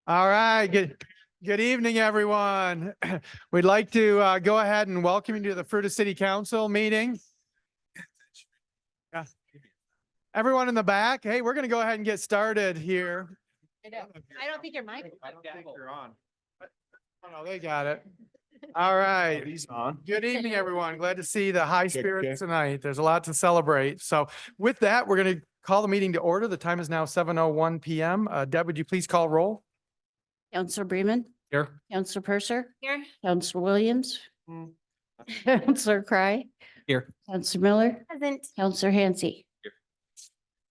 All right, good evening, everyone. We'd like to go ahead and welcome you to the Fruita City Council meeting. Yeah. Everyone in the back, hey, we're going to go ahead and get started here. I don't think your mic. I don't think you're on. Oh, no, they got it. All right. He's on. Good evening, everyone. Glad to see the high spirits tonight. There's a lot to celebrate. So with that, we're going to call the meeting to order. The time is now 7:01 p.m. Deb, would you please call roll? Counselor Bremen, Here. Counselor Purser, Here. Counselor Williams, Hmm. Counselor Cry, Here. Counselor Miller, Present. Counselor Hansi.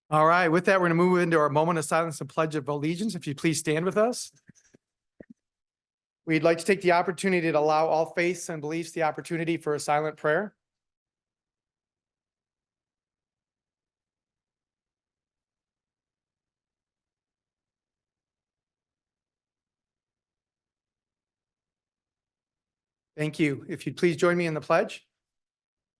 All right, with that, we're going to move into our moment of silence and pledge of allegiance. If you please stand with us. We'd like to take the opportunity to allow all faiths and beliefs the opportunity for a silent prayer. Thank you. If you'd please join me in the pledge.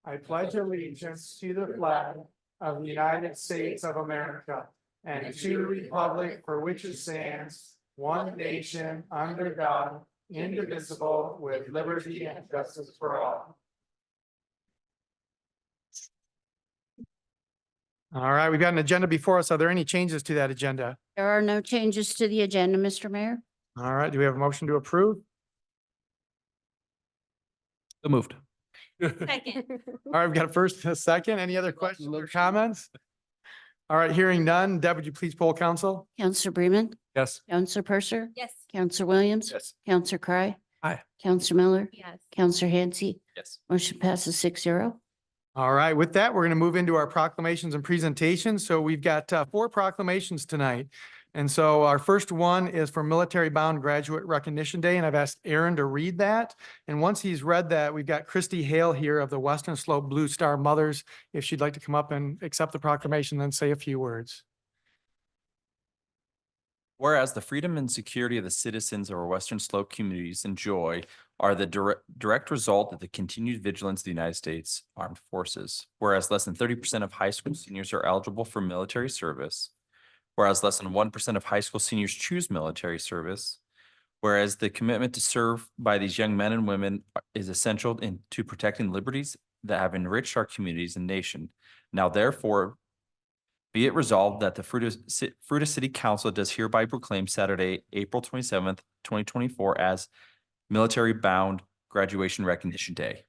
I pledge allegiance to the flag of the United States of America and to the republic for which it stands, one nation, under God, indivisible, with liberty and justice for all. All right, we've got an agenda before us. Are there any changes to that agenda? There are no changes to the agenda, Mr. Mayor. All right, do we have a motion to approve? So moved. Second. All right, we've got a first and a second. Any other questions or comments? All right, hearing none. Deb, would you please poll council? Counselor Bremen, Yes. Counselor Purser, Yes. Counselor Williams, Yes. Counselor Cry. Aye. Counselor Miller, Yes. Counselor Hansi. Yes. Motion passes 6-0. All right, with that, we're going to move into our proclamations and presentations. So we've got 4 proclamations tonight. And so our first one is for Military Bound Graduate Recognition Day, and I've asked Aaron to read that. And once he's read that, we've got Christy Hale here of the Western Slope Blue Star Mothers, if she'd like to come up and accept the proclamation, then say a few words. Whereas the freedom and security of the citizens of our Western Slope communities enjoy are the direct result of the continued vigilance of the United States Armed Forces. Whereas less than 30% of high school seniors are eligible for military service. Whereas less than 1% of high school seniors choose military service. Whereas the commitment to serve by these young men and women is essential to protecting liberties that have enriched our communities and nation. Now, therefore, be it resolved that the Fruita City Council does hereby proclaim Saturday, April 27th, 2024 as Military Bound Graduation Recognition Day.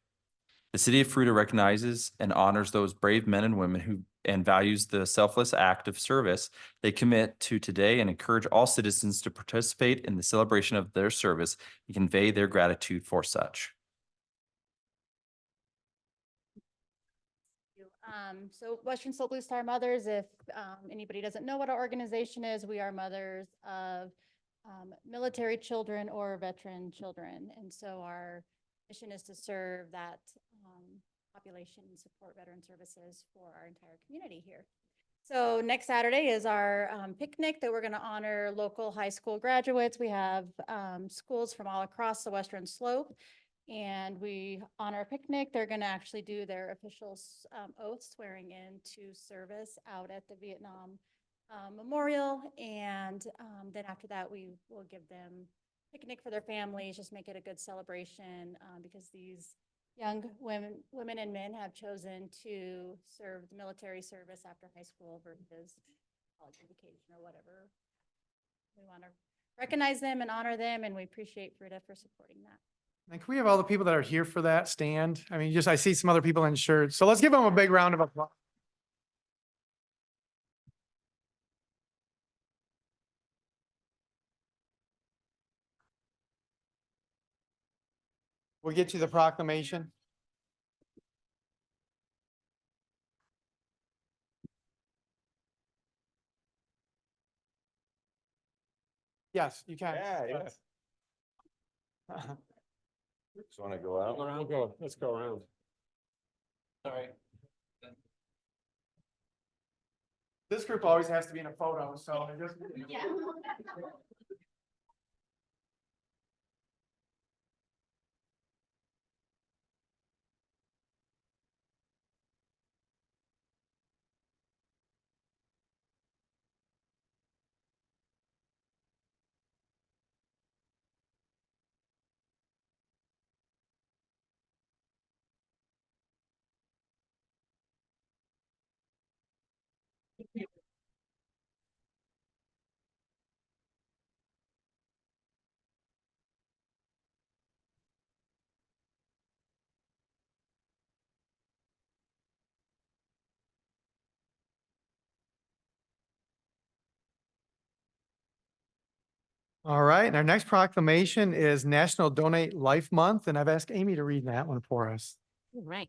The city of Fruita recognizes and honors those brave men and women who and values the selfless act of service they commit to today and encourage all citizens to participate in the celebration of their service and convey their gratitude for such. So Western Slope Blue Star Mothers, if anybody doesn't know what our organization is, we are mothers of military children or veteran children. And so our mission is to serve that population and support veteran services for our entire community here. So next Saturday is our picnic that we're going to honor local high school graduates. We have schools from all across the Western Slope. And on our picnic, they're going to actually do their official oath swearing in to service out at the Vietnam Memorial. And then after that, we will give them picnic for their families, just make it a good celebration because these young women and men have chosen to serve the military service after high school versus college education or whatever. We want to recognize them and honor them, and we appreciate Fruita for supporting that. And can we have all the people that are here for that stand? I mean, I see some other people in shirts. So let's give them a big round of applause. We'll get you the proclamation. Yes, you can. Yeah. Just want to go out. Let's go around. All right. This group always has to be in a photo, so. Yeah. All right, and our next proclamation is National Donate Life Month, and I've asked Amy to read that one for us. All right.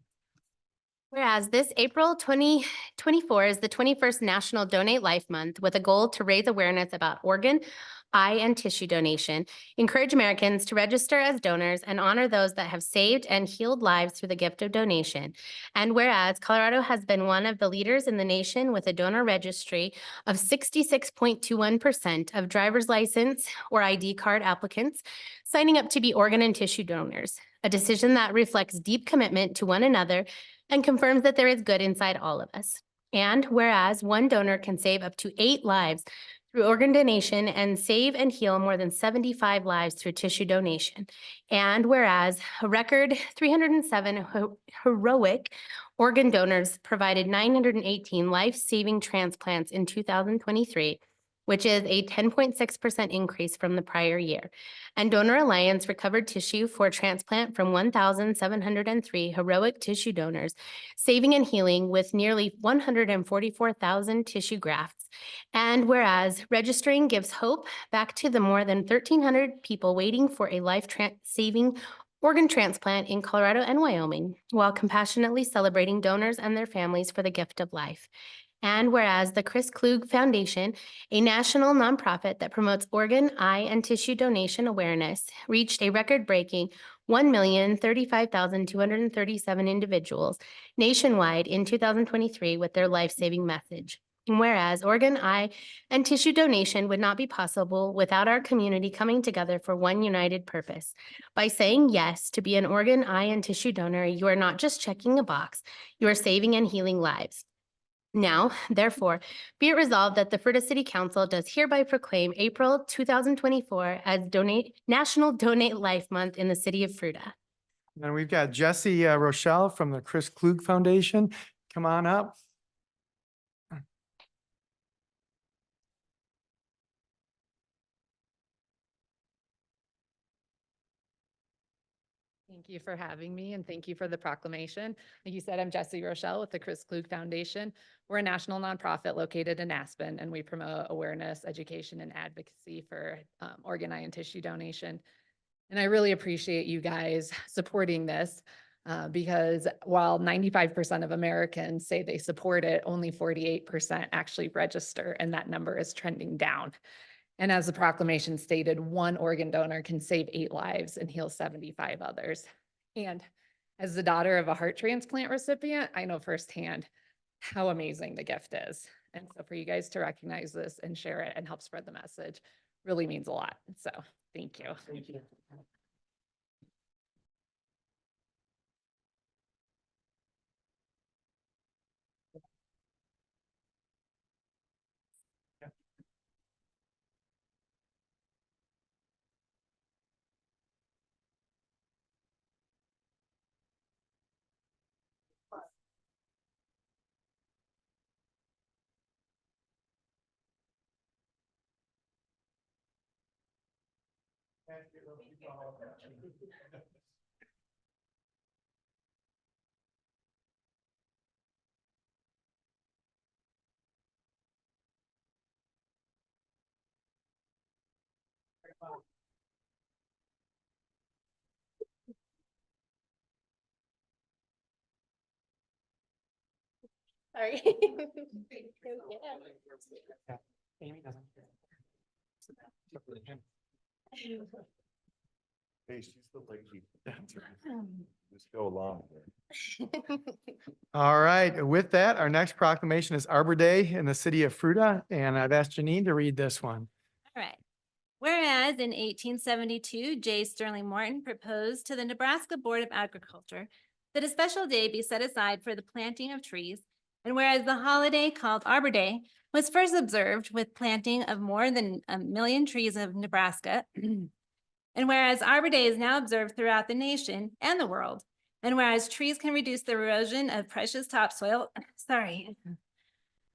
Whereas this April 2024 is the 21st National Donate Life Month with a goal to raise awareness about organ, eye, and tissue donation, encourage Americans to register as donors, and honor those that have saved and healed lives through the gift of donation. And whereas Colorado has been one of the leaders in the nation with a donor registry of 66.21% of driver's license or ID card applicants signing up to be organ and tissue donors, a decision that reflects deep commitment to one another and confirms that there is good inside all of us. And whereas one donor can save up to 8 lives through organ donation and save and heal more than 75 lives through tissue donation. And whereas a record 307 heroic organ donors provided 918 life-saving transplants in 2023, which is a 10.6% increase from the prior year. And Donor Alliance recovered tissue for transplant from 1,703 heroic tissue donors, saving and healing with nearly 144,000 tissue grafts. And whereas registering gives hope back to the more than 1,300 people waiting for a life-saving organ transplant in Colorado and Wyoming, while compassionately celebrating donors and their families for the gift of life. And whereas the Chris Klug Foundation, a national nonprofit that promotes organ, eye, and tissue donation awareness, reached a record-breaking 1,035,237 individuals nationwide in 2023 with their life-saving message. And whereas organ, eye, and tissue donation would not be possible without our community coming together for one united purpose. By saying yes to be an organ, eye, and tissue donor, you are not just checking a box, you are saving and healing lives. Now, therefore, be it resolved that the Fruita City Council does hereby proclaim April 2024 as National Donate Life Month in the city of Fruita. And we've got Jesse Rochelle from the Chris Klug Foundation. Come on up. Thank you for having me and thank you for the proclamation. Like you said, I'm Jessie Rochelle with the Chris Klug Foundation. We're a national nonprofit located in Aspen, and we promote awareness, education, and advocacy for organ, eye, and tissue donation. And I really appreciate you guys supporting this because while 95% of Americans say they support it, only 48% actually register, and that number is trending down. And as the proclamation stated, one organ donor can save 8 lives and heal 75 others. And as the daughter of a heart transplant recipient, I know firsthand how amazing the gift is. And so for you guys to recognize this and share it and help spread the message really means a lot. So thank you. Thank you. Sorry. Amy doesn't. Hey, she's the lady. Just go along. All right, with that, our next proclamation is Arbor Day in the city of Fruita, and I've asked Janine to read this one. All right. Whereas in 1872, J. Sterling Morton proposed to the Nebraska Board of Agriculture that a special day be set aside for the planting of trees, and whereas the holiday called Arbor Day was first observed with planting of more than 1 million trees of Nebraska, and whereas Arbor Day is now observed throughout the nation and the world, and whereas trees can reduce the erosion of precious topsoil,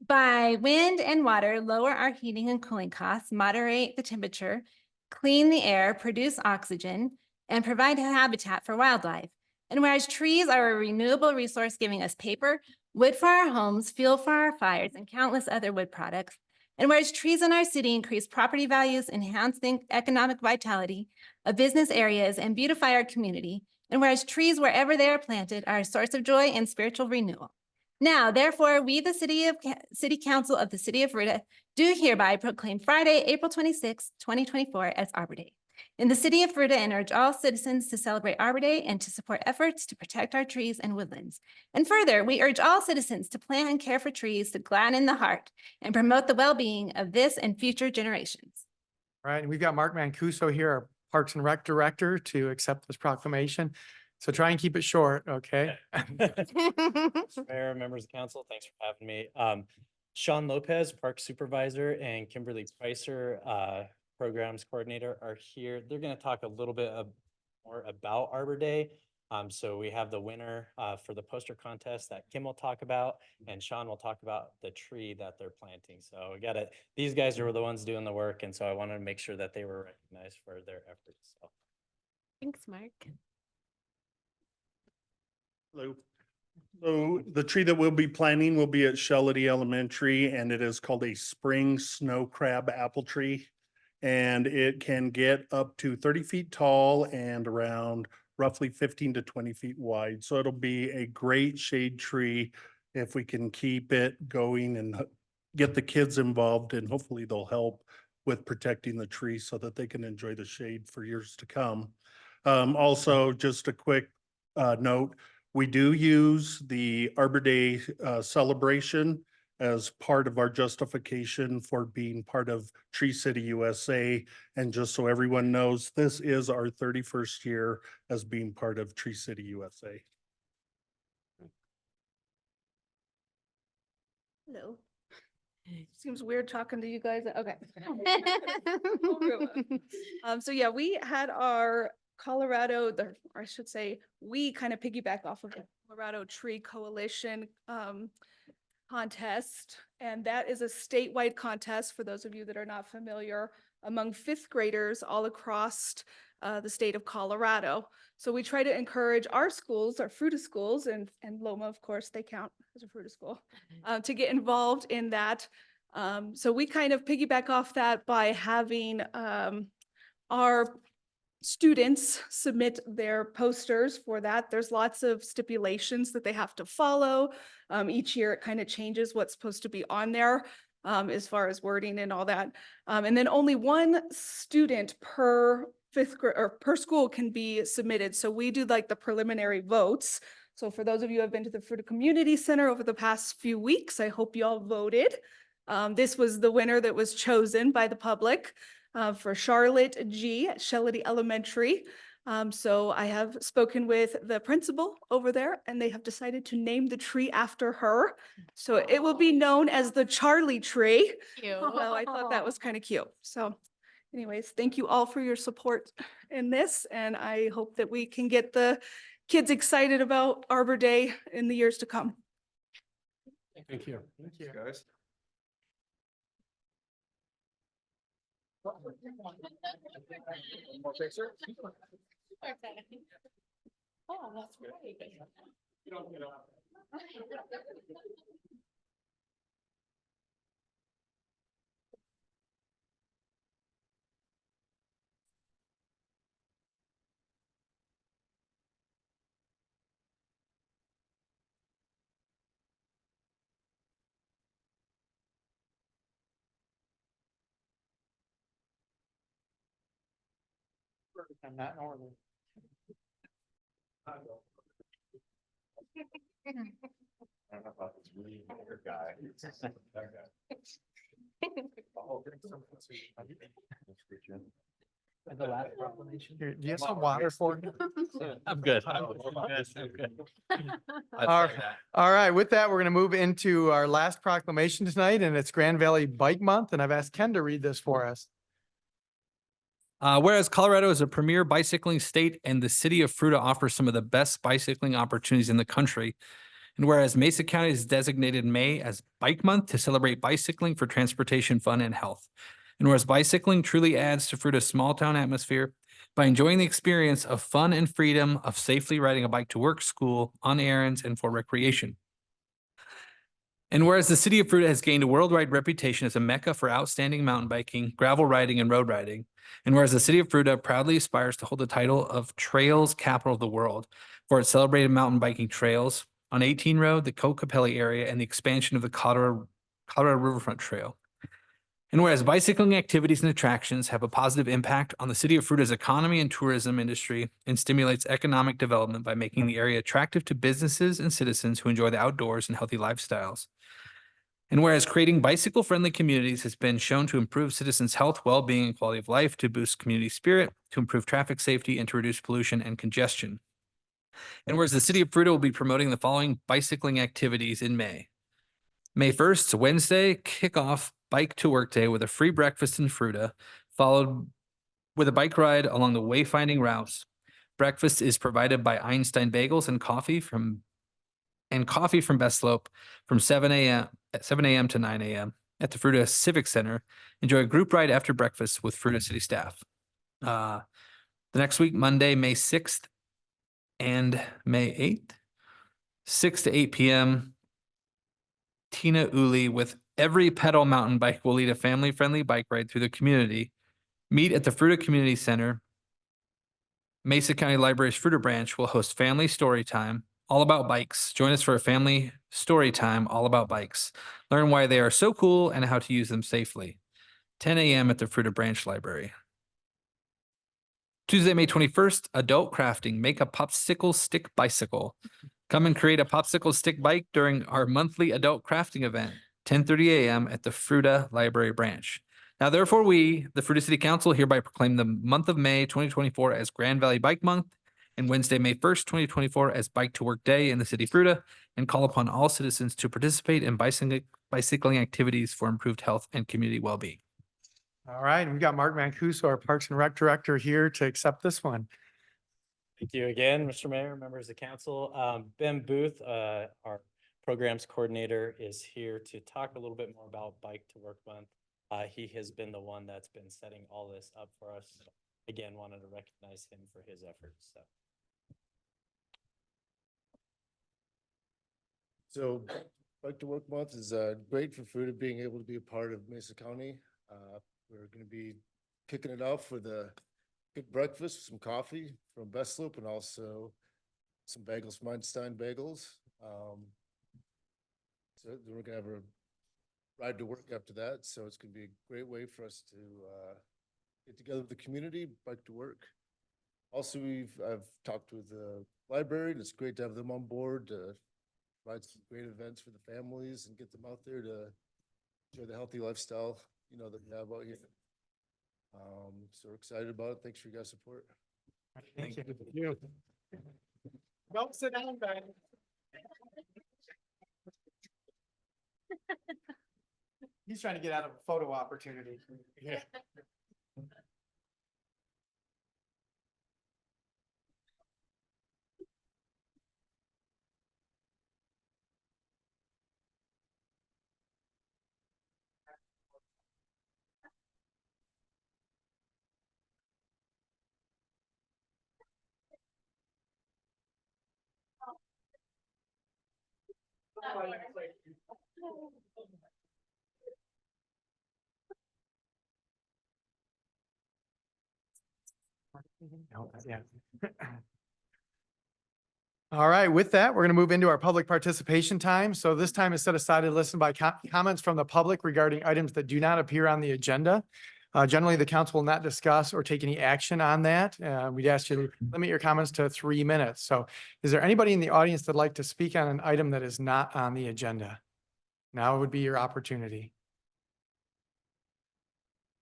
by wind and water, lower our heating and cooling costs, moderate the temperature, clean the air, produce oxygen, and provide a habitat for wildlife. And whereas trees are a renewable resource giving us paper, wood for our homes, fuel for our fires, and countless other wood products, And whereas trees in our city increase property values, enhancing economic vitality of business areas and beautify our community. And whereas trees wherever they are planted are a source of joy and spiritual renewal. Now, therefore, we, the City Council of the City of Fruita, do hereby proclaim Friday, April 26, 2024 as Arbor Day in the city of Fruita and urge all citizens to celebrate Arbor Day and to support efforts to protect our trees and woodlands. And further, we urge all citizens to plant and care for trees to gladden the heart and promote the well-being of this and future generations. All right, and we've got Mark Mancuso here, our Parks and Rec Director, to accept this proclamation. So try and keep it short, okay? Mayor, members of council, thanks for having me. Sean Lopez, Park Supervisor, and Kimberly Spicer, Programs Coordinator are here. They're going to talk a little bit more about Arbor Day. So we have the winner for the poster contest that Kim will talk about, and Sean will talk about the tree that they're planting. So we got it. These guys are the ones doing the work, and so I wanted to make sure that they were recognized for their efforts. So. Thanks, Mark. Hello. So the tree that we'll be planting will be at Shellady Elementary, and it is called a spring snow crab apple tree. And it can get up to 30 feet tall and around roughly 15 to 20 feet wide. So it'll be a great shade tree if we can keep it going and get the kids involved, and hopefully they'll help with protecting the tree so that they can enjoy the shade for years to come. Also, just a quick note, we do use the Arbor Day celebration as part of our justification for being part of Tree City USA. And just so everyone knows, this is our 31st year as being part of Tree City USA. Hello. Seems weird talking to you guys. Okay. So yeah, we had our Colorado, or I should say, we kind of piggyback off of the Colorado Tree Coalition contest. And that is a statewide contest, for those of you that are not familiar, among fifth graders all across the state of Colorado. So we try to encourage our schools, our Fruita schools, and Loma, of course, they count as a Fruita school, to get involved in that. So we kind of piggyback off that by having our students submit their posters for that. There's lots of stipulations that they have to follow. Each year it kind of changes what's supposed to be on there as far as wording and all that. And then only one student per fifth grade or per school can be submitted. So we do like the preliminary votes. So for those of you who have been to the Fruita Community Center over the past few weeks, I hope you all voted. This was the winner that was chosen by the public. For Charlotte G at Shellady Elementary. So I have spoken with the principal over there, and they have decided to name the tree after her. So it will be known as the Charlie tree. Cute. Well, I thought that was kind of cute. So anyways, thank you all for your support in this. And I hope that we can get the kids excited about Arbor Day in the years to come. Thank you. Thank you, guys. Oh, that's great. I'm not normal. I don't know about this really weird guy. That guy. The last proclamation. Do you have some water for me? I'm good. All right, with that, we're going to move into our last proclamation tonight, and it's Grand Valley Bike Month, and I've asked Ken to read this for us. Whereas Colorado is a premier bicycling state and the city of Fruita offers some of the best bicycling opportunities in the country. And whereas Mesa County has designated May as Bike Month to celebrate bicycling for transportation, fun, and health. And whereas bicycling truly adds to Fruita's small town atmosphere by enjoying the experience of fun and freedom of safely riding a bike to work, school, on errands, and for recreation. And whereas the city of Fruita has gained a worldwide reputation as a mecca for outstanding mountain biking, gravel riding, and road riding, and whereas the city of Fruita proudly aspires to hold the title of Trails Capital of the World for its celebrated mountain biking trails on 18 Road, the Cocopelli area, and the expansion of the Colorado Riverfront Trail. And whereas bicycling activities and attractions have a positive impact on the city of Fruita's economy and tourism industry and stimulates economic development by making the area attractive to businesses and citizens who enjoy the outdoors and healthy lifestyles. And whereas creating bicycle-friendly communities has been shown to improve citizens' health, well-being, and quality of life, to boost community spirit, to improve traffic safety, and to reduce pollution and congestion. And whereas the city of Fruita will be promoting the following bicycling activities in May. May 1st, Wednesday, kickoff Bike to Work Day with a free breakfast in Fruita, followed with a bike ride along the wayfinding routes. Breakfast is provided by Einstein Bagels and coffee from Best Slope from 7 a.m. to 9 a.m. at the Fruita Civic Center. Enjoy a group ride after breakfast with Fruita City staff. The next week, Monday, May 6th and May 8th, 6 to 8 p.m. Tina Uli with Every Pedal Mountain Bike will lead a family-friendly bike ride through the community. Meet at the Fruita Community Center. Mesa County Library's Fruita branch will host family story time all about bikes. Join us for a family story time all about bikes. Learn why they are so cool and how to use them safely. 10 a.m. at the Fruita branch library. Tuesday, May 21st, adult crafting. Make a popsicle stick bicycle. Come and create a popsicle stick bike during our monthly adult crafting event, 10:30 a.m. at the Fruita Library branch. Now, therefore, we, the Fruita City Council, hereby proclaim the month of May 2024 as Grand Valley Bike Month and Wednesday, May 1st, 2024 as Bike to Work Day in the city of Fruita, and call upon all citizens to participate in bicycling activities for improved health and community well-being. All right, and we've got Mark Mancuso, our Parks and Rec Director, here to accept this one. Thank you again, Mr. Mayor, members of council. Ben Booth, our programs coordinator, is here to talk a little bit more about Bike to Work Month. He has been the one that's been setting all this up for us. So, again, wanted to recognize him for his efforts. So Bike to Work Month is great for Fruita being able to be a part of Mesa County. We're going to be kicking it off with a good breakfast, some coffee from Best Slope, and also some bagels from Einstein Bagels. So then we're going to have a ride to work after that. So it's going to be a great way for us to get together with the community, bike to work. Also, I've talked with the library, and it's great to have them on board to provide some great events for the families and get them out there to enjoy the healthy lifestyle, that we have out here. So we're excited about it. Thanks for your guys' support. Thank you. Don't sit down, Ben. He's trying to get out of a photo opportunity. Yeah. Yeah. All right, with that, we're going to move into our public participation time. So this time is set aside to listen by comments from the public regarding items that do not appear on the agenda. Generally, the council will not discuss or take any action on that. We'd ask you to limit your comments to 3 minutes. So is there anybody in the audience that'd like to speak on an item that is not on the agenda? Now would be your opportunity.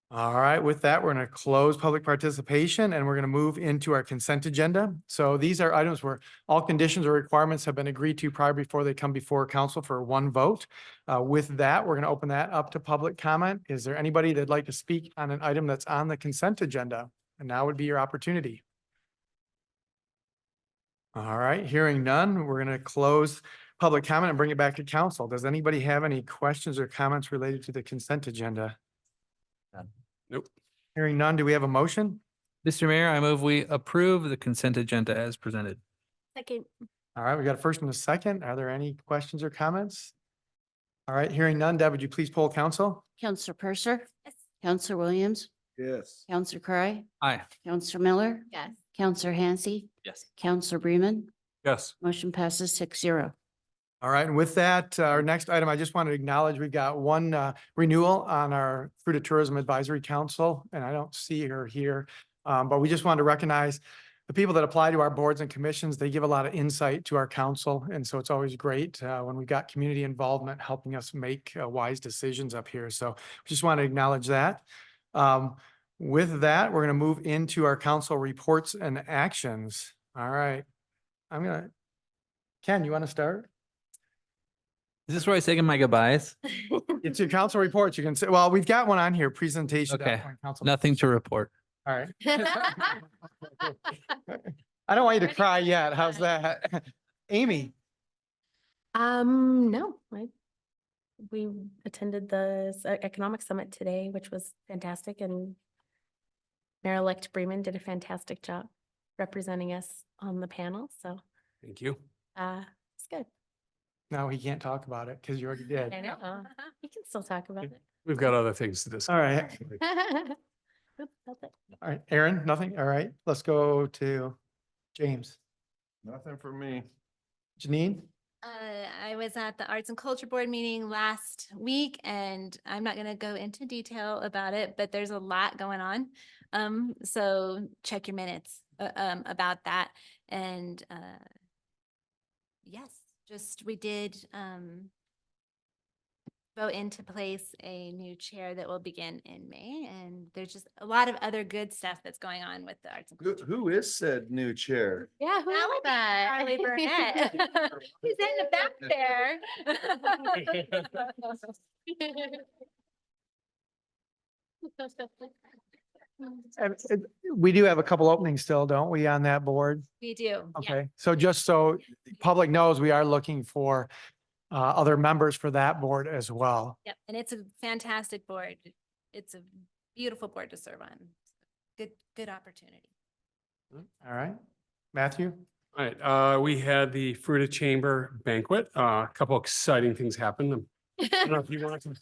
All right, with that, we're going to close public participation and we're going to move into our consent agenda. So these are items where all conditions or requirements have been agreed to prior before they come before council for one vote. With that, we're going to open that up to public comment. Is there anybody that'd like to speak on an item that's on the consent agenda? And now would be your opportunity. All right, hearing none, we're going to close public comment and bring it back to council. Does anybody have any questions or comments related to the consent agenda? Nope. Hearing none, do we have a motion? Mr. Mayor, I move we approve the consent agenda as presented. Second. All right, we got a first and a second. Are there any questions or comments? All right, hearing none. Deb, would you please poll council? Counselor Purser, Yes. Counselor Williams, Yes. Counselor Cry, Aye. Counselor Miller, Yes. Counselor Hansi, Yes. Counselor Bremen. Yes. Motion passes 6-0. All right, and with that, our next item, I just want to acknowledge we've got one renewal on our Fruita Tourism Advisory Council, and I don't see her here. But we just wanted to recognize the people that apply to our boards and commissions. They give a lot of insight to our council, and so it's always great when we've got community involvement helping us make wise decisions up here. So we just want to acknowledge that. With that, we're going to move into our council reports and actions. All right. Ken, you want to start? Is this where I say my goodbyes? It's your council reports. You can say, well, we've got one on here, presentation. Okay. Council. Nothing to report. All right. I don't want you to cry yet. How's that? Amy? No, we attended the economic summit today, which was fantastic, and Mayor-elect Bremen did a fantastic job representing us on the panel, so Thank you. it's good. No, he can't talk about it because you already did. I know. You can still talk about it. We've got other things to discuss. All right. Oop, that's it. All right. Aaron, nothing? All right. Let's go to James. Nothing for me. Janine? I was at the Arts and Culture Board meeting last week, and I'm not going to go into detail about it, but there's a lot going on. So check your minutes about that. And yes, just we did vote into place a new chair that will begin in May, and there's just a lot of other good stuff that's going on with the Arts and Culture. Who is said new chair? Yeah, who is that? Charlie Burnett. He's in the back there. We do have a couple openings still, don't we, on that board? We do. yeah. Okay. So just so public knows, we are looking for other members for that board as well. Yep, and it's a fantastic board. It's a beautiful board to serve on. Good opportunity. All right. Matthew? All right, we had the Fruita Chamber banquet. A couple exciting things happened. I don't know if you want to.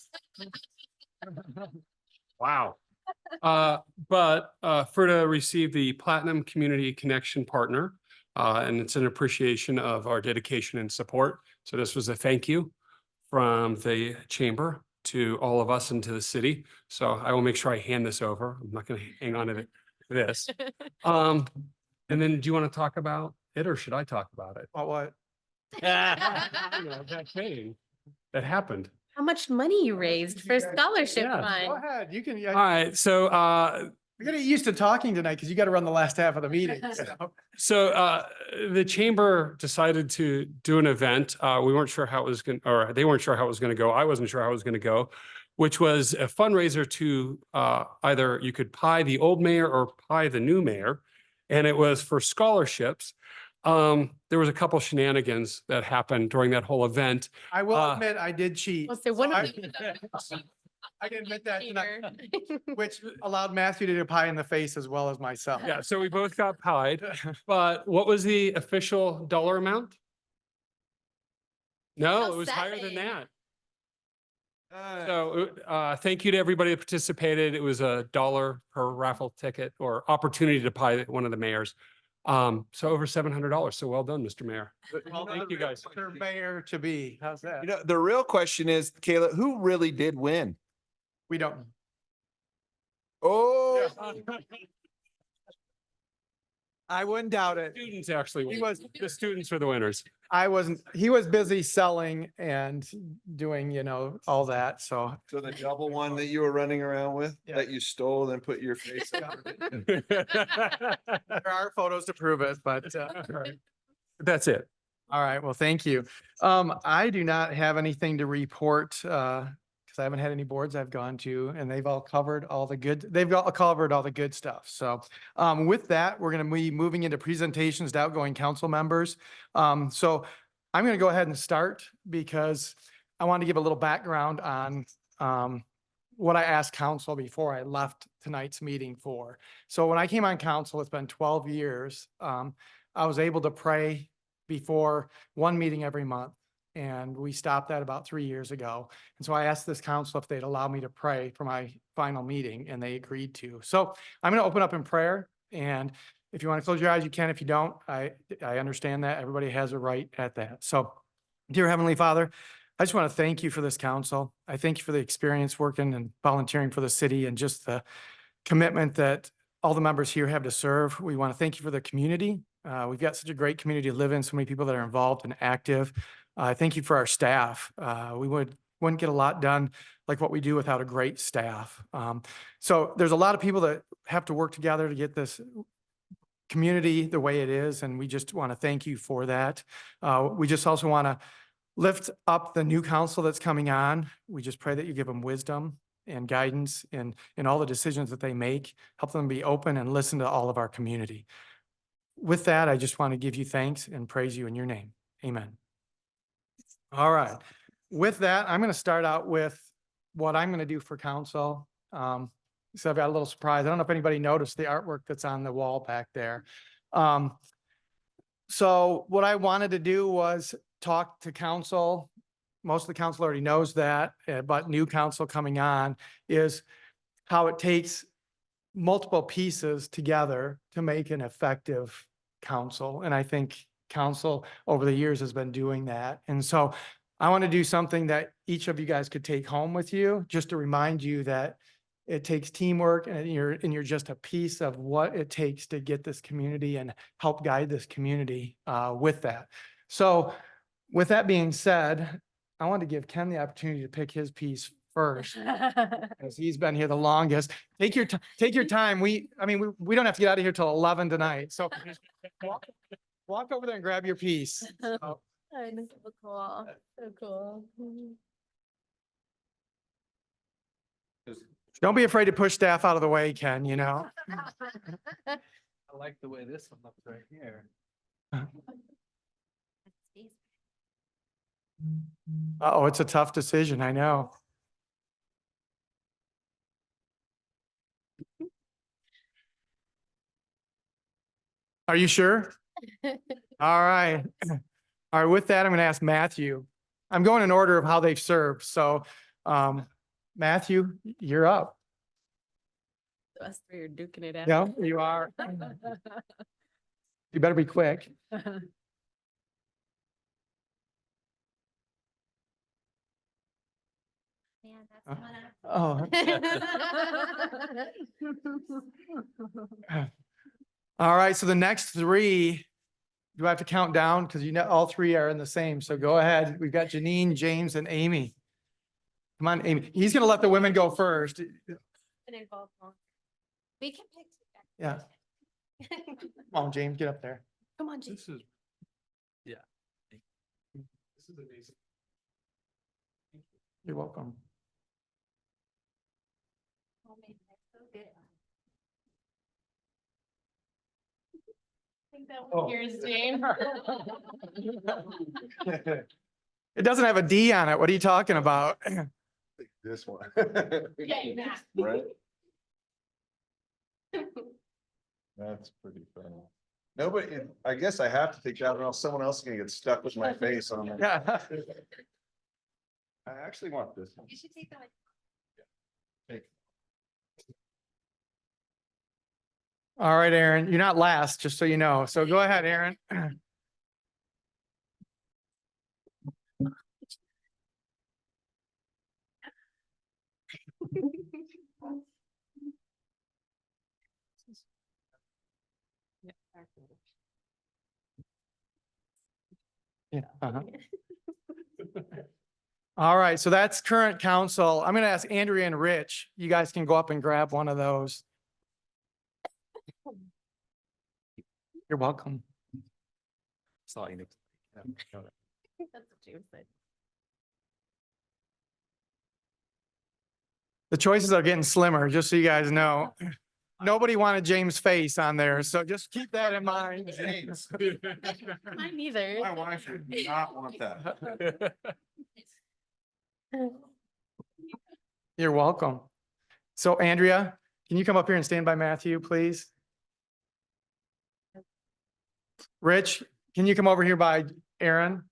Wow. But Fruita received the Platinum Community Connection Partner, and it's an appreciation of our dedication and support. So this was a thank you from the chamber to all of us and to the city. So I will make sure I hand this over. I'm not going to hang on to this. And then do you want to talk about it, or should I talk about it? What? You know, that thing that happened. How much money you raised for scholarship Yeah. Go fund? ahead. You can, All right, so we gotta get used to talking tonight because you got to run the last half of the meeting. So the chamber decided to do an event. We weren't sure how it was going, or they weren't sure how it was going to go. I wasn't sure how it was going to go, which was a fundraiser to either you could pie the old mayor or pie the new mayor, and it was for scholarships. There was a couple shenanigans that happened during that whole event. I will admit I did cheat. Well, so one of I can admit that tonight, which allowed Matthew to do a pie in the face as well as myself. Yeah, so we both got pied, but what was the official dollar amount? No, it was higher than that. So, thank you to everybody that participated. It was $1 per raffle ticket or opportunity to pie one of the mayors. So over $700. So well done, Mr. Mayor. Well, Thank you, guys. Mr. Mayor to be. How's that? You know, the real question is, Kayla, who really did win? We don't. Oh, I wouldn't doubt it. Students actually, He won. was, The students were the winners. I wasn't, he was busy selling and doing, all that. So so the double one that you were running around with, Yeah. that you stole and put your face on it? there are photos to prove it, but, That's it. all right. Well, thank you. I do not have anything to report, because I haven't had any boards I've gone to, and they've all covered all the good stuff. So, with that, we're going to be moving into presentations to outgoing council members. So I'm going to go ahead and start because I want to give a little background on, what I asked council before I left tonight's meeting for. So when I came on council, it's been 12 years. I was able to pray before one meeting every month. And we stopped that about 3 years ago. And so I asked this council if they'd allow me to pray for my final meeting, and they agreed to. So I'm going to open up in prayer. And if you want to close your eyes, you can. If you don't, I understand that. Everybody has a right at that. So, dear Heavenly Father, I just want to thank you for this council. I thank you for the experience working and volunteering for the city and just the commitment that all the members here have to serve. We want to thank you for the community. We've got such a great community to live in, so many people that are involved and active. Thank you for our staff. We wouldn't get a lot done like what we do without a great staff. So there's a lot of people that have to work together to get this community the way it is, and we just want to thank you for that. We just also want to lift up the new council that's coming on. We just pray that you give them wisdom and guidance in all the decisions that they make. Help them be open and listen to all of our community. With that, I just want to give you thanks and praise you in your name. Amen. All right. With that, I'm going to start out with what I'm going to do for council. So I've got a little surprise. I don't know if anybody noticed the artwork that's on the wall back there. So what I wanted to do was talk to council. Most of the council already knows that, but new council coming on is how it takes multiple pieces together to make an effective council. And I think council over the years has been doing that. And so I want to do something that each of you guys could take home with you, just to remind you that it takes teamwork, and you're just a piece of what it takes to get this community and help guide this community with that. So with that being said, I want to give Ken the opportunity to pick his piece first, as he's been here the longest. Take your time. We don't have to get out of here till 11 tonight. So walk over there and grab your piece. So, So cool. So cool. don't be afraid to push staff out of the way, Ken, you know. I like the way this one looks right here. Uh-oh, it's a tough decision, I know. Are you sure? All right. All right, with that, I'm going to ask Matthew. I'm going in order of how they've served. So, Matthew, you're up. Us three are duking it out. Yeah, you are. You better be quick. Man, that's Oh. not All right, so the next three, do I have to count down? Because you know all three are in the same. So go ahead. We've got Janine, James, and Amy. Come on, Amy. He's going to let the women go first. We can pick. Yeah. Come on, James, get up there. Come on, James. This is, yeah. This is amazing. You're welcome. Oh, man, that's so good. I think that Oh. was yours, James. It doesn't have a D on it. What are you talking about? This one. Yeah. Right? That's pretty funny. Nobody, I guess I have to take that, or else someone else is gonna get stuck with my face on it. Yeah. I actually want this one. You should take that one. Take- All right, Aaron, you're not last, just so you know. So go ahead, Aaron. Yeah. Uh-huh. All right, so that's current council. I'm going to ask Andrea and Rich. You guys can go up and grab one of those. You're welcome. Saw you. That's what James said. The choices are getting slimmer, just so you guys know. Nobody wanted James' face on there, so just keep that in mind. James. Mine neither. My wife would not want that. You're welcome. So Andrea, can you come up here and stand by Matthew, please? Rich, can you come over here by Aaron?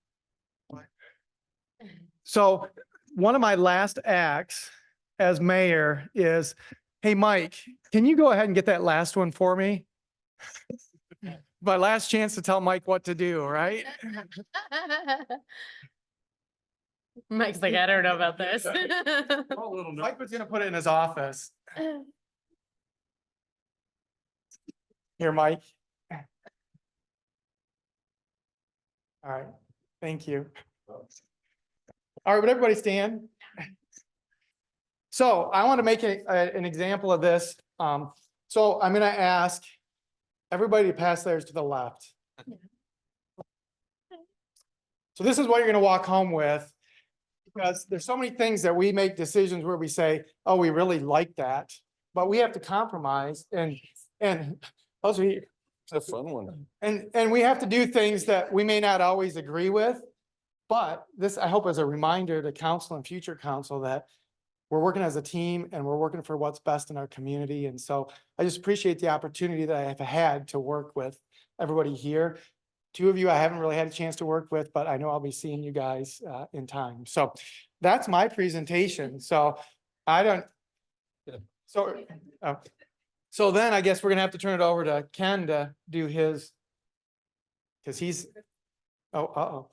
So one of my last acts as mayor is, hey, Mike, can you go ahead and get that last one for me? My last chance to tell Mike what to do, right? Mike's like, I don't know about this. Mike was gonna put it in his office. Here, Mike. All right, thank you. All right, would everybody stand? So I want to make an example of this. So I'm gonna ask everybody to pass theirs to the left. So this is what you're gonna walk home with. Because there's so many things that we make decisions where we say, oh, we really like that, but we have to compromise and those are, It's a fun one. and we have to do things that we may not always agree with. But this, I hope, is a reminder to council and future council that we're working as a team and we're working for what's best in our community. And so I just appreciate the opportunity that I have had to work with everybody here. Two of you I haven't really had a chance to work with, but I know I'll be seeing you guys in time. So that's my presentation. So I don't. So then I guess we're gonna have to turn it over to Ken to do his. Because he's, oh.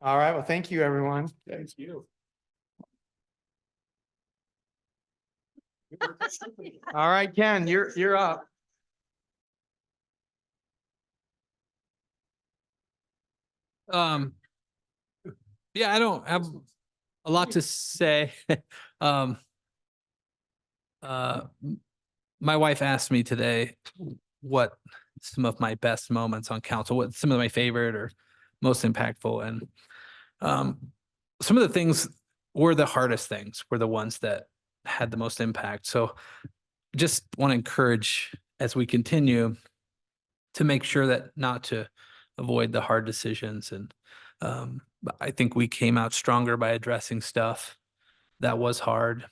All right, well, thank you, everyone. Thank you. All right, Ken, you're up. Yeah, I don't have a lot to say. Um, my wife asked me today what some of my best moments on council, what some of my favorite or most impactful, and some of the things were the hardest things, were the ones that had the most impact. So just want to encourage as we continue to make sure that not to avoid the hard decisions. And but I think we came out stronger by addressing stuff that was hard.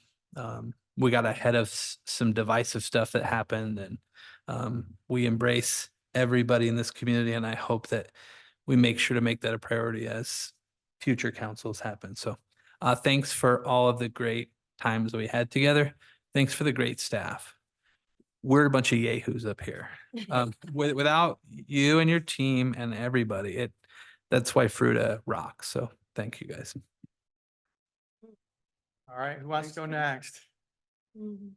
We got ahead of some divisive stuff that happened, and we embrace everybody in this community. And I hope that we make sure to make that a priority as future councils happen. So thanks for all of the great times we had together. Thanks for the great staff. We're a bunch of yahoos up here. Without you and your team and everybody, that's why Fruita rocks. So thank you guys. All right, who wants to go next? Mhm.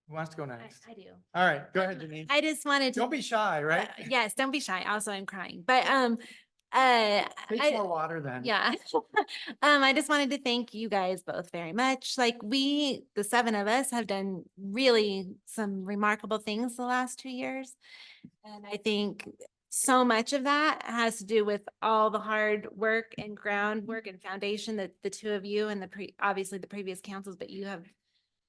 Who wants to go next? I do. All right, go ahead, Janine. I just wanted to. Don't be shy, right? Yes, don't be shy. Also, I'm crying, but Take more water then. yeah. I just wanted to thank you guys both very much. Like the seven of us have done really some remarkable things the last 2 years. And I think so much of that has to do with all the hard work and groundwork and foundation that the two of you and obviously the previous councils, but you have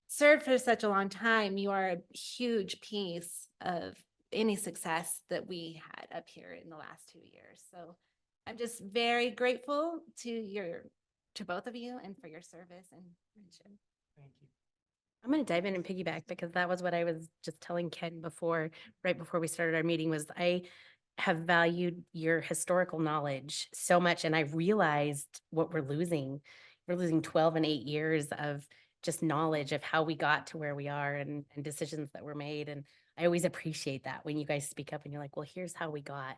served for such a long time. You are a huge piece of any success that we had up here in the last 2 years. So I'm just very grateful to both of you and for your service and friendship. Thank you. I'm going to dive in and piggyback because that was what I was just telling Ken right before we started our meeting, was I have valued your historical knowledge so much. And I realized what we're losing. We're losing 12 and 8 years of just knowledge of how we got to where we are and decisions that were made. And I always appreciate that when you guys speak up and you're like, well, here's how we got,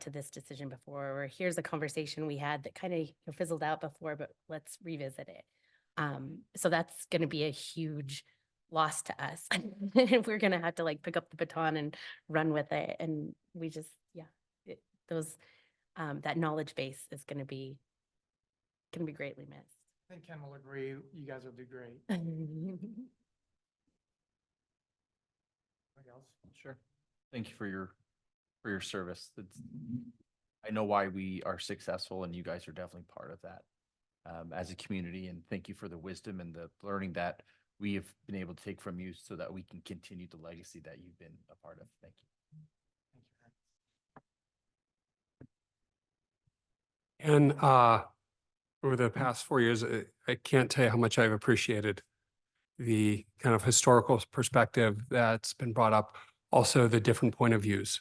to this decision before, or here's a conversation we had that kind of fizzled out before, but let's revisit it. So that's going to be a huge loss to us. We're going to have to pick up the baton and run with it. And we just, that knowledge base is going to be greatly missed. I think Ken will agree. You guys will do great. Sure. Thank you for your service. I know why we are successful, and you guys are definitely part of that as a community. And thank you for the wisdom and the learning that we have been able to take from you so that we can continue the legacy that you've been a part of. Thank you. And over the past 4 years, I can't tell you how much I've appreciated the kind of historical perspective that's been brought up, also the different point of views.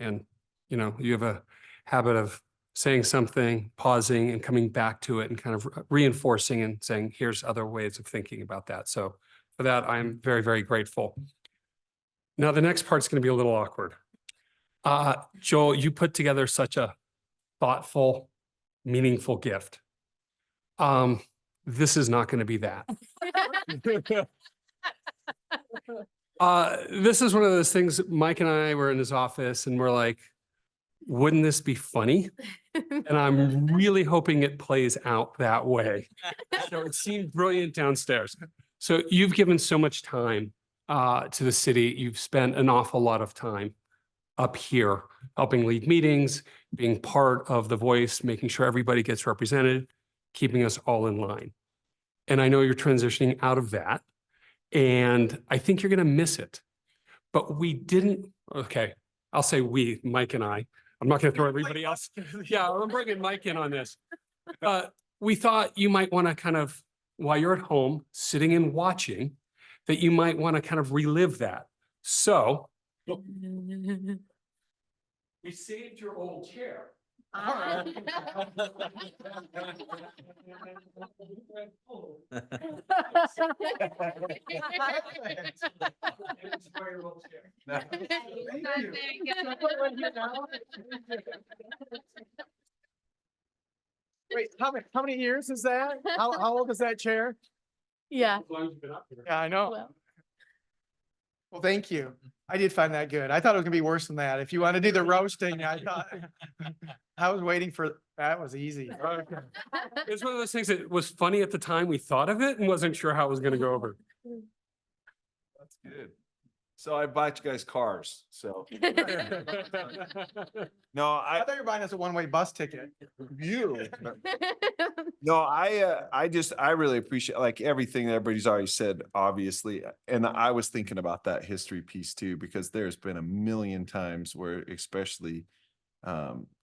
And You know, you have a habit of saying something, pausing and coming back to it and kind of reinforcing and saying, here's other ways of thinking about that. So for that, I'm very, very grateful. Now, the next part's going to be a little awkward. Joel, you put together such a thoughtful, meaningful gift. This is not going to be that. This is one of those things, Mike and I were in his office and we're like, wouldn't this be funny? And I'm really hoping it plays out that way. So it seemed brilliant downstairs. So you've given so much time to the city. You've spent an awful lot of time up here, helping lead meetings, being part of the voice, making sure everybody gets represented, keeping us all in line. And I know you're transitioning out of that. And I think you're going to miss it. But we didn't, okay, I'll say we, Mike and I. I'm not going to throw everybody else. Yeah, I'm bringing Mike in on this. We thought you might want to kind of, while you're at home, sitting and watching, that you might want to kind of relive that. So we saved your old chair. Wait, how many years is that? How old is that chair? Yeah. As long as you've been up here. Yeah, I know. Well. Well, thank you. I did find that good. I thought it was gonna be worse than that. If you want to do the roasting, I thought, I was waiting for, that was easy. Okay. It's one of those things that was funny at the time we thought of it and wasn't sure how it was going to go over. That's good. So I bought you guys cars, so. No, I thought you were buying us a one-way bus ticket. you. No, I really appreciate like everything that everybody's already said, obviously. And I was thinking about that history piece too, because there's been a million times where especially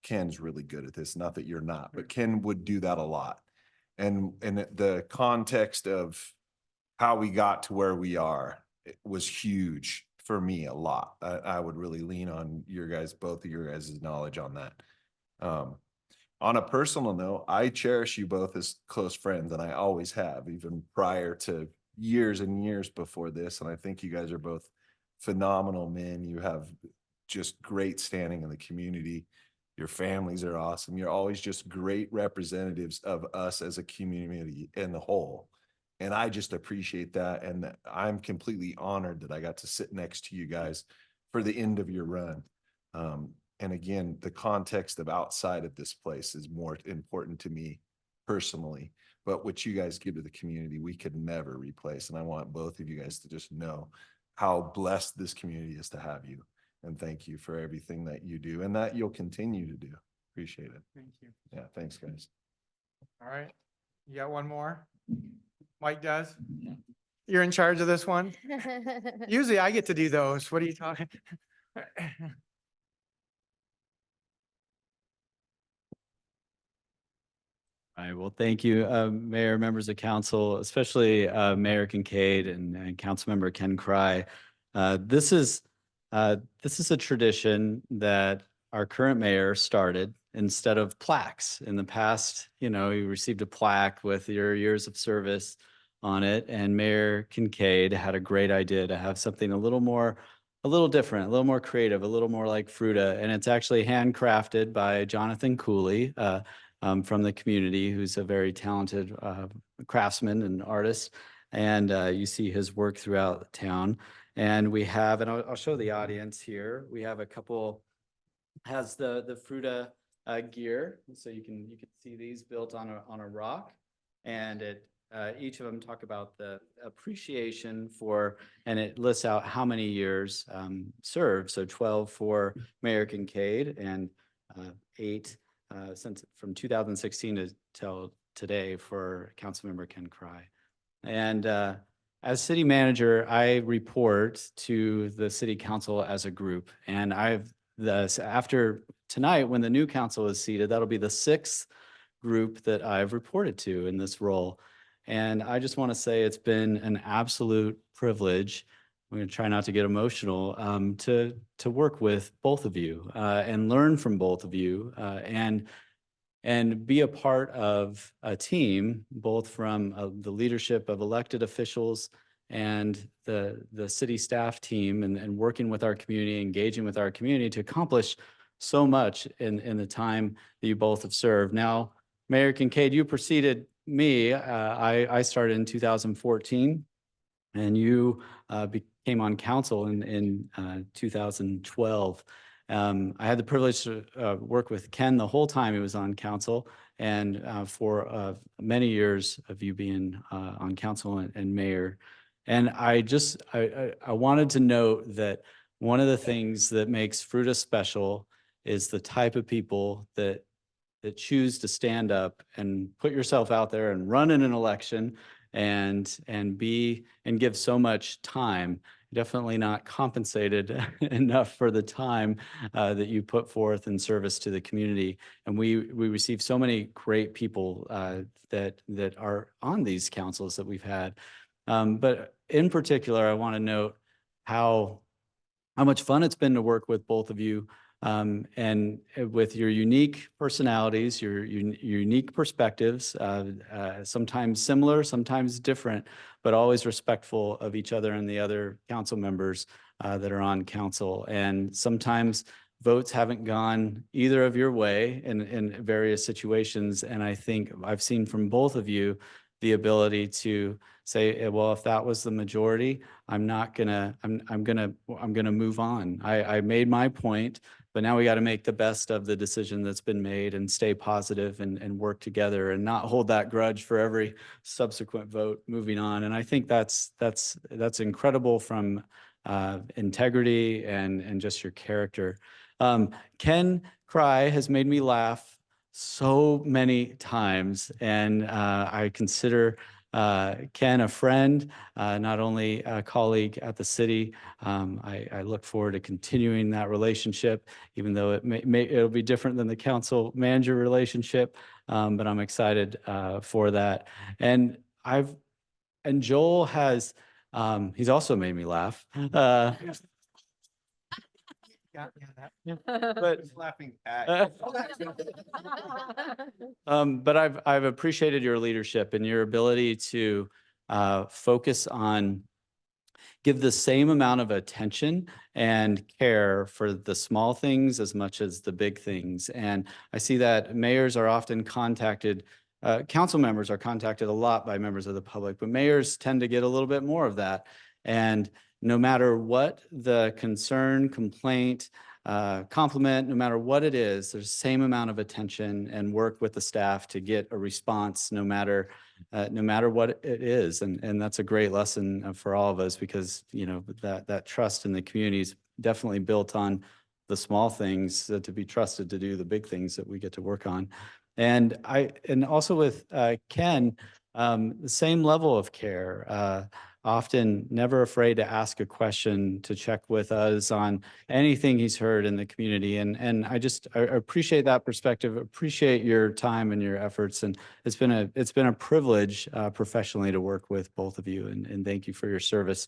Ken's really good at this. Not that you're not, but Ken would do that a lot. And the context of how we got to where we are, it was huge for me a lot. I would really lean on your guys, both of your guys' knowledge on that. On a personal note, I cherish you both as close friends, and I always have, even prior to years and years before this. And I think you guys are both phenomenal men. You have just great standing in the community. Your families are awesome. You're always just great representatives of us as a community in the whole. And I just appreciate that. And I'm completely honored that I got to sit next to you guys for the end of your run. And again, the context of outside of this place is more important to me personally, but what you guys give to the community, we could never replace. And I want both of you guys to just know how blessed this community is to have you. And thank you for everything that you do and that you'll continue to do. Appreciate it. Thank you. Yeah, thanks, guys. All right. You got one more? Mike does? You're in charge of this one? Usually I get to do those. What are you talking? All right, well, thank you, Mayor, members of council, especially Mayor Kincaid and Councilmember Ken Cry. This is a tradition that our current mayor started instead of plaques. In the past, you received a plaque with your years of service on it, and Mayor Kincaid had a great idea to have something a little different, a little more creative, a little more like Fruita, and it's actually handcrafted by Jonathan Cooley from the community, who's a very talented craftsman and artist, and you see his work throughout the town. And we have, and I'll show the audience here, we have a couple, has the Fruita gear, so you can see these built on a rock, and each of them talk about the appreciation for, and it lists out how many years served. So 12 for Mayor Kincaid and 8 since from 2016 till today for Councilmember Ken Cry. And as city manager, I report to the city council as a group, and after tonight, when the new council is seated, that'll be the 6th group that I've reported to in this role. And I just want to say it's been an absolute privilege I'm going to try not to get emotional, to work with both of you, and learn from both of you, and be a part of a team, both from the leadership of elected officials and the city staff team, and working with our community, engaging with our community to accomplish so much in the time that you both have served. Now, Mayor Kincaid, you preceded me. I started in 2014, and you came on council in 2012. I had the privilege to work with Ken the whole time he was on council, and for many years of you being on council and mayor. And I wanted to note that one of the things that makes Fruita special is the type of people that choose to stand up and put yourself out there and run in an election and give so much time. Definitely not compensated enough for the time that you put forth in service to the community. And we receive so many great people that are on these councils that we've had. But in particular, I want to note how much fun it's been to work with both of you, and with your unique personalities, your unique perspectives, sometimes similar, sometimes different, but always respectful of each other and the other council members that are on council. And sometimes votes haven't gone either of your way in various situations. And I think I've seen from both of you the ability to say, well, if that was the majority, I'm gonna move on. I made my point, but now we got to make the best of the decision that's been made and stay positive and work together and not hold that grudge for every subsequent vote moving on. And I think that's incredible from integrity and just your character. Ken Cry has made me laugh so many times, and I consider Ken a friend, not only a colleague at the city. I look forward to continuing that relationship, even though it'll be different than the council manager relationship, but I'm excited for that. And Joel has, he's also made me laugh. But laughing at. But I've appreciated your leadership and your ability to focus on, give the same amount of attention and care for the small things as much as the big things. And I see that mayors are often contacted, council members are contacted a lot by members of the public, but mayors tend to get a little bit more of that. And no matter what the concern, complaint, compliment, no matter what it is, there's the same amount of attention and work with the staff to get a response, no matter what it is. And that's a great lesson for all of us, because, you know, that trust in the community is definitely built on the small things to be trusted to do the big things that we get to work on. And also with Ken, the same level of care, often never afraid to ask a question, to check with us on anything he's heard in the community. And I appreciate that perspective, appreciate your time and your efforts. And it's been a privilege professionally to work with both of you, and thank you for your service.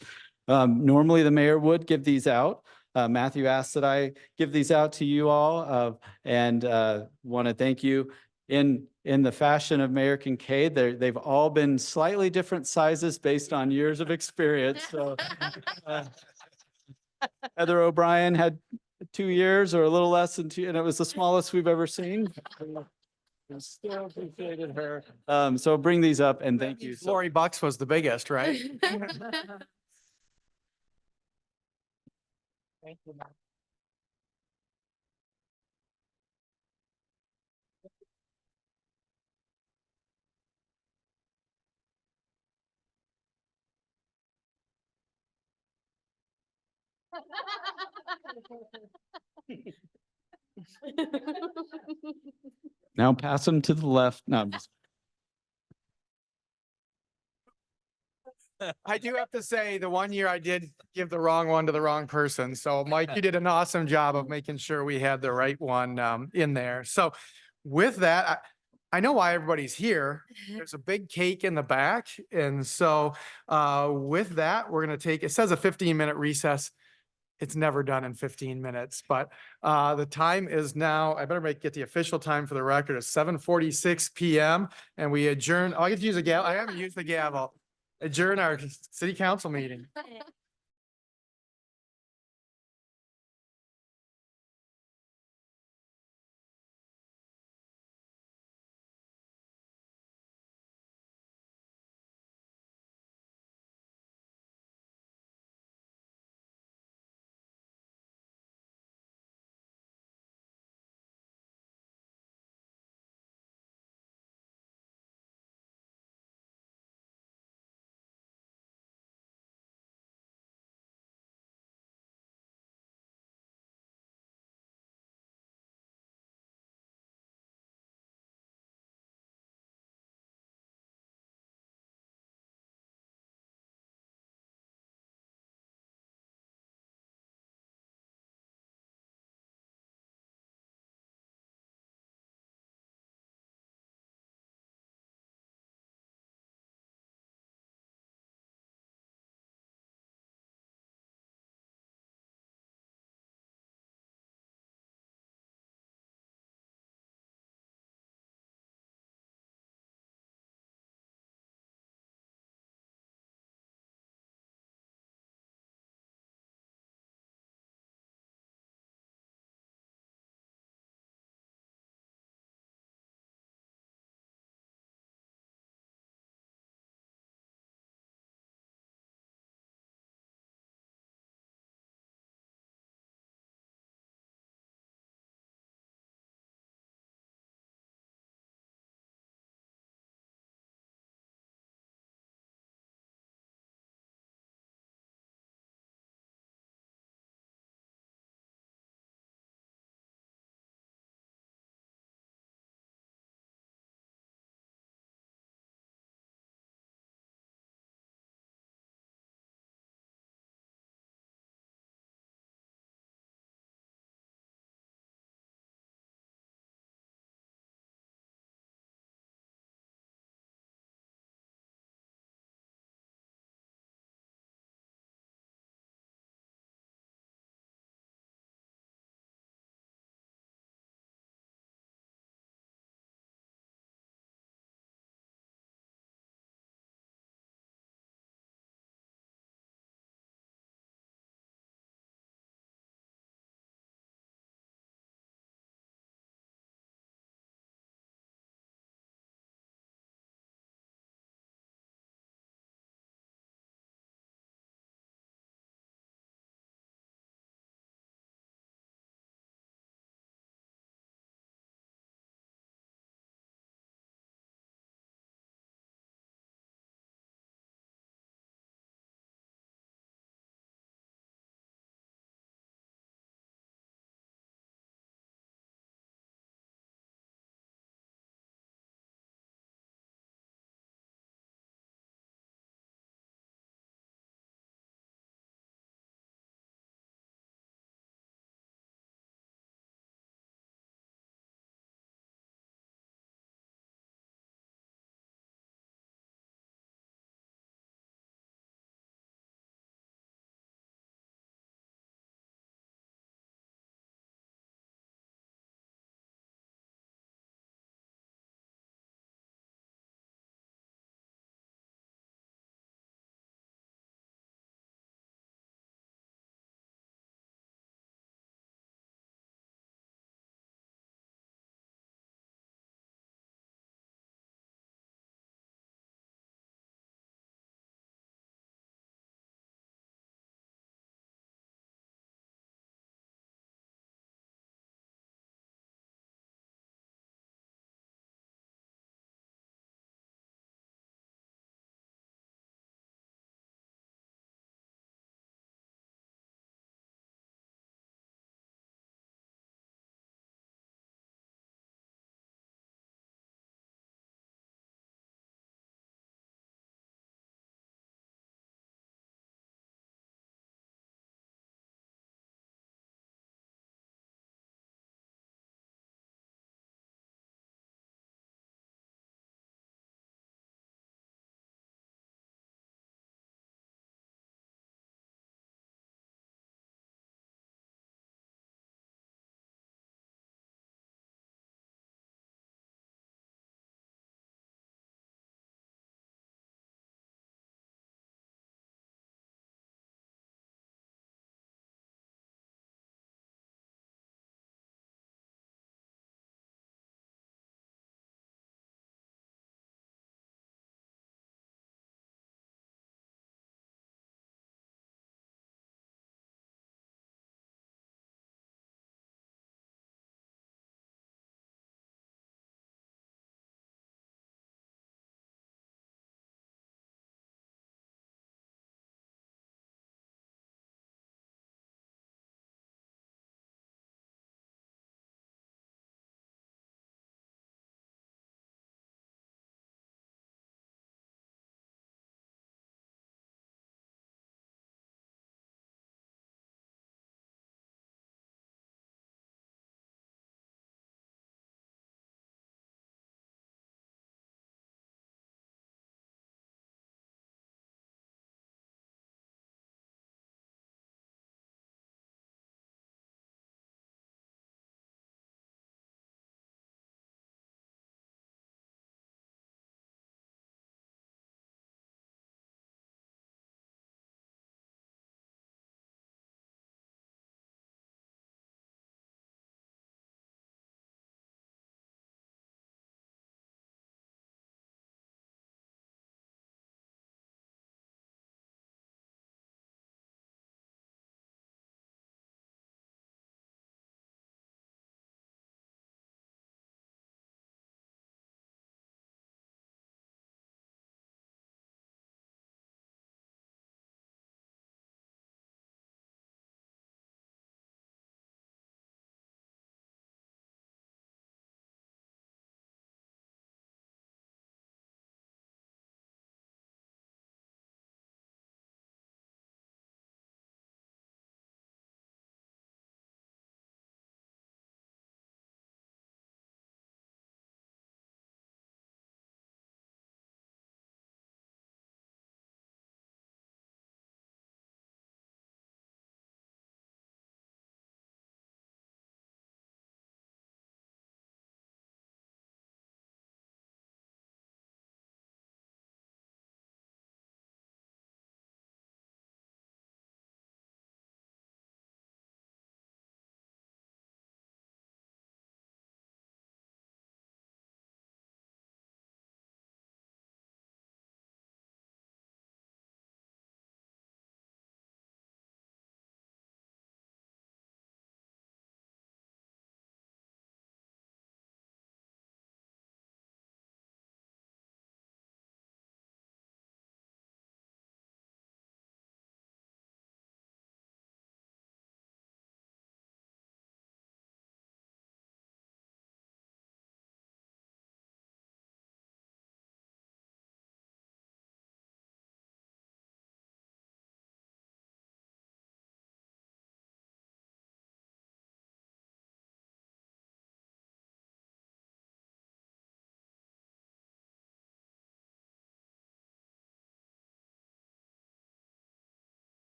Normally the mayor would give these out. Matthew asked that I give these out to you all, and want to thank you. In the fashion of Mayor Kincaid, they've all been slightly different sizes based on years of experience. So Heather O'Brien had 2 years or a little less than 2, and it was the smallest we've ever seen. We still appreciated her. So bring these up, and thank you. Lori Bucks was the biggest, right? Thank you, Mark. Now pass them to the left. No, I'm just I do have to say, the one year I did give the wrong one to the wrong person. So Mike, you did an awesome job of making sure we had the right one in there. So with that, I know why everybody's here. There's a big cake in the back. And so with that, we're going to take, it says a 15-minute recess. It's never done in 15 minutes, but the time is now, I better get the official time for the record, it's 7:46 PM and we adjourn. Oh, I get to use a gavel. I haven't used the gavel. Adjourn our city council meeting.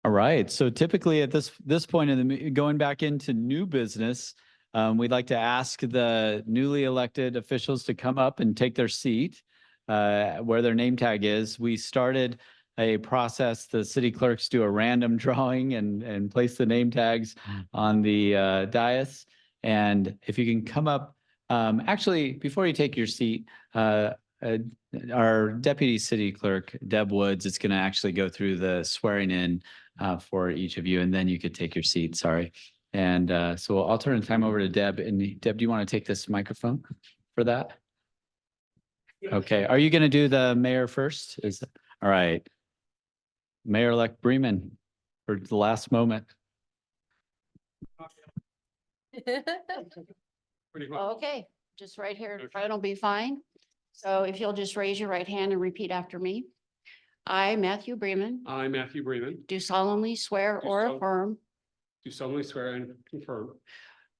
All right, so typically at this point in the, going back into new business, we'd like to ask the newly elected officials to come up and take their seat where their name tag is. We started a process, the city clerks do a random drawing and place the name tags on the dais. And if you can come up, actually, before you take your seat, our deputy city clerk, Deb Woods, is going to actually go through the swearing in for each of you, and then you could take your seat. Sorry. And so I'll turn the time over to Deb. And Deb, do you want to take this microphone for that? Okay. Are you going to do the mayor first? All right. Mayor-elect Bremen for the last moment. Pretty much. Okay, just right here in front will be fine. So if you'll just raise your right hand and repeat after me. I, Matthew Bremen, I, Matthew Bremen, do solemnly swear Do or sol- affirm do solemnly swear and confirm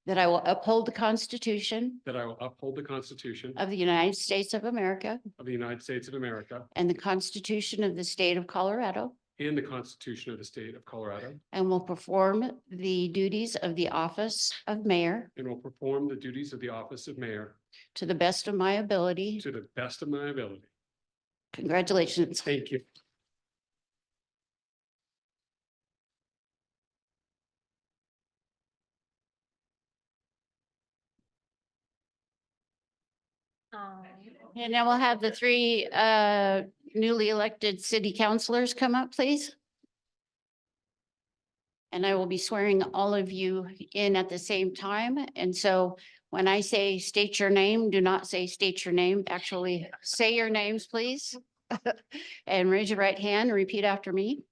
that I will uphold the Constitution that I will uphold the Constitution of the United States of America of the United States of America and the Constitution of the State of Colorado, and the Constitution of the State of Colorado, and will perform the duties of the office of mayor and will perform the duties of the office of mayor to the best of my ability. to the best of my ability. Congratulations. Thank you. And now we'll have the three newly elected city councilors come up, please. And I will be swearing all of you in at the same time. And so when I say state your name, do not say state your name. Actually, say your names, please. And raise your right hand and repeat after me.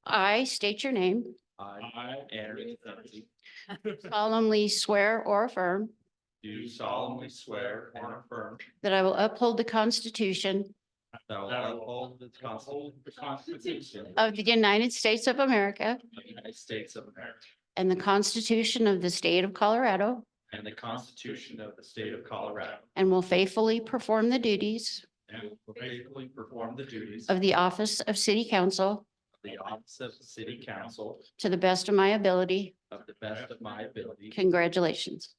I state your name, I, Aaron Duffy, solemnly swear or affirm do solemnly swear and affirm that I will uphold the Constitution that I will uphold the Constitution of the United States of America of the United States of America and the Constitution of the State of Colorado, and the Constitution of the State of Colorado, and will faithfully perform the duties and will faithfully perform the duties of the office of city council of the office of city council to the best of my ability. of the best of my ability. Congratulations.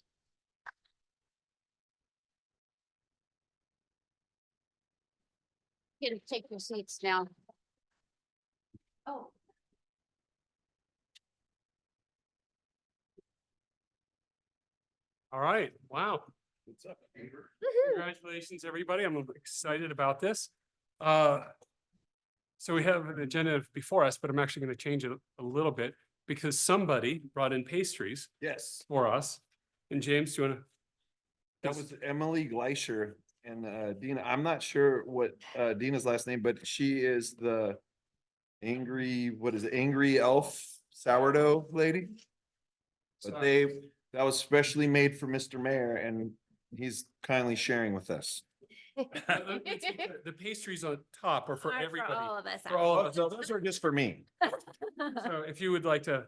You can take your seats now. Oh. All right. Wow. Congratulations, everybody. I'm excited about this. So we have an agenda before us, but I'm actually going to change it a little bit because somebody brought in pastries Yes, for us. And James, do you want to? that was Emily Gleischer and Dina. I'm not sure what Dina's last name, but she is the angry elf sourdough lady. But that was specially made for Mr. Mayor and he's kindly sharing with us. The pastries on top are for everybody. all of us. For all of us. So those are just for me. So if you would like to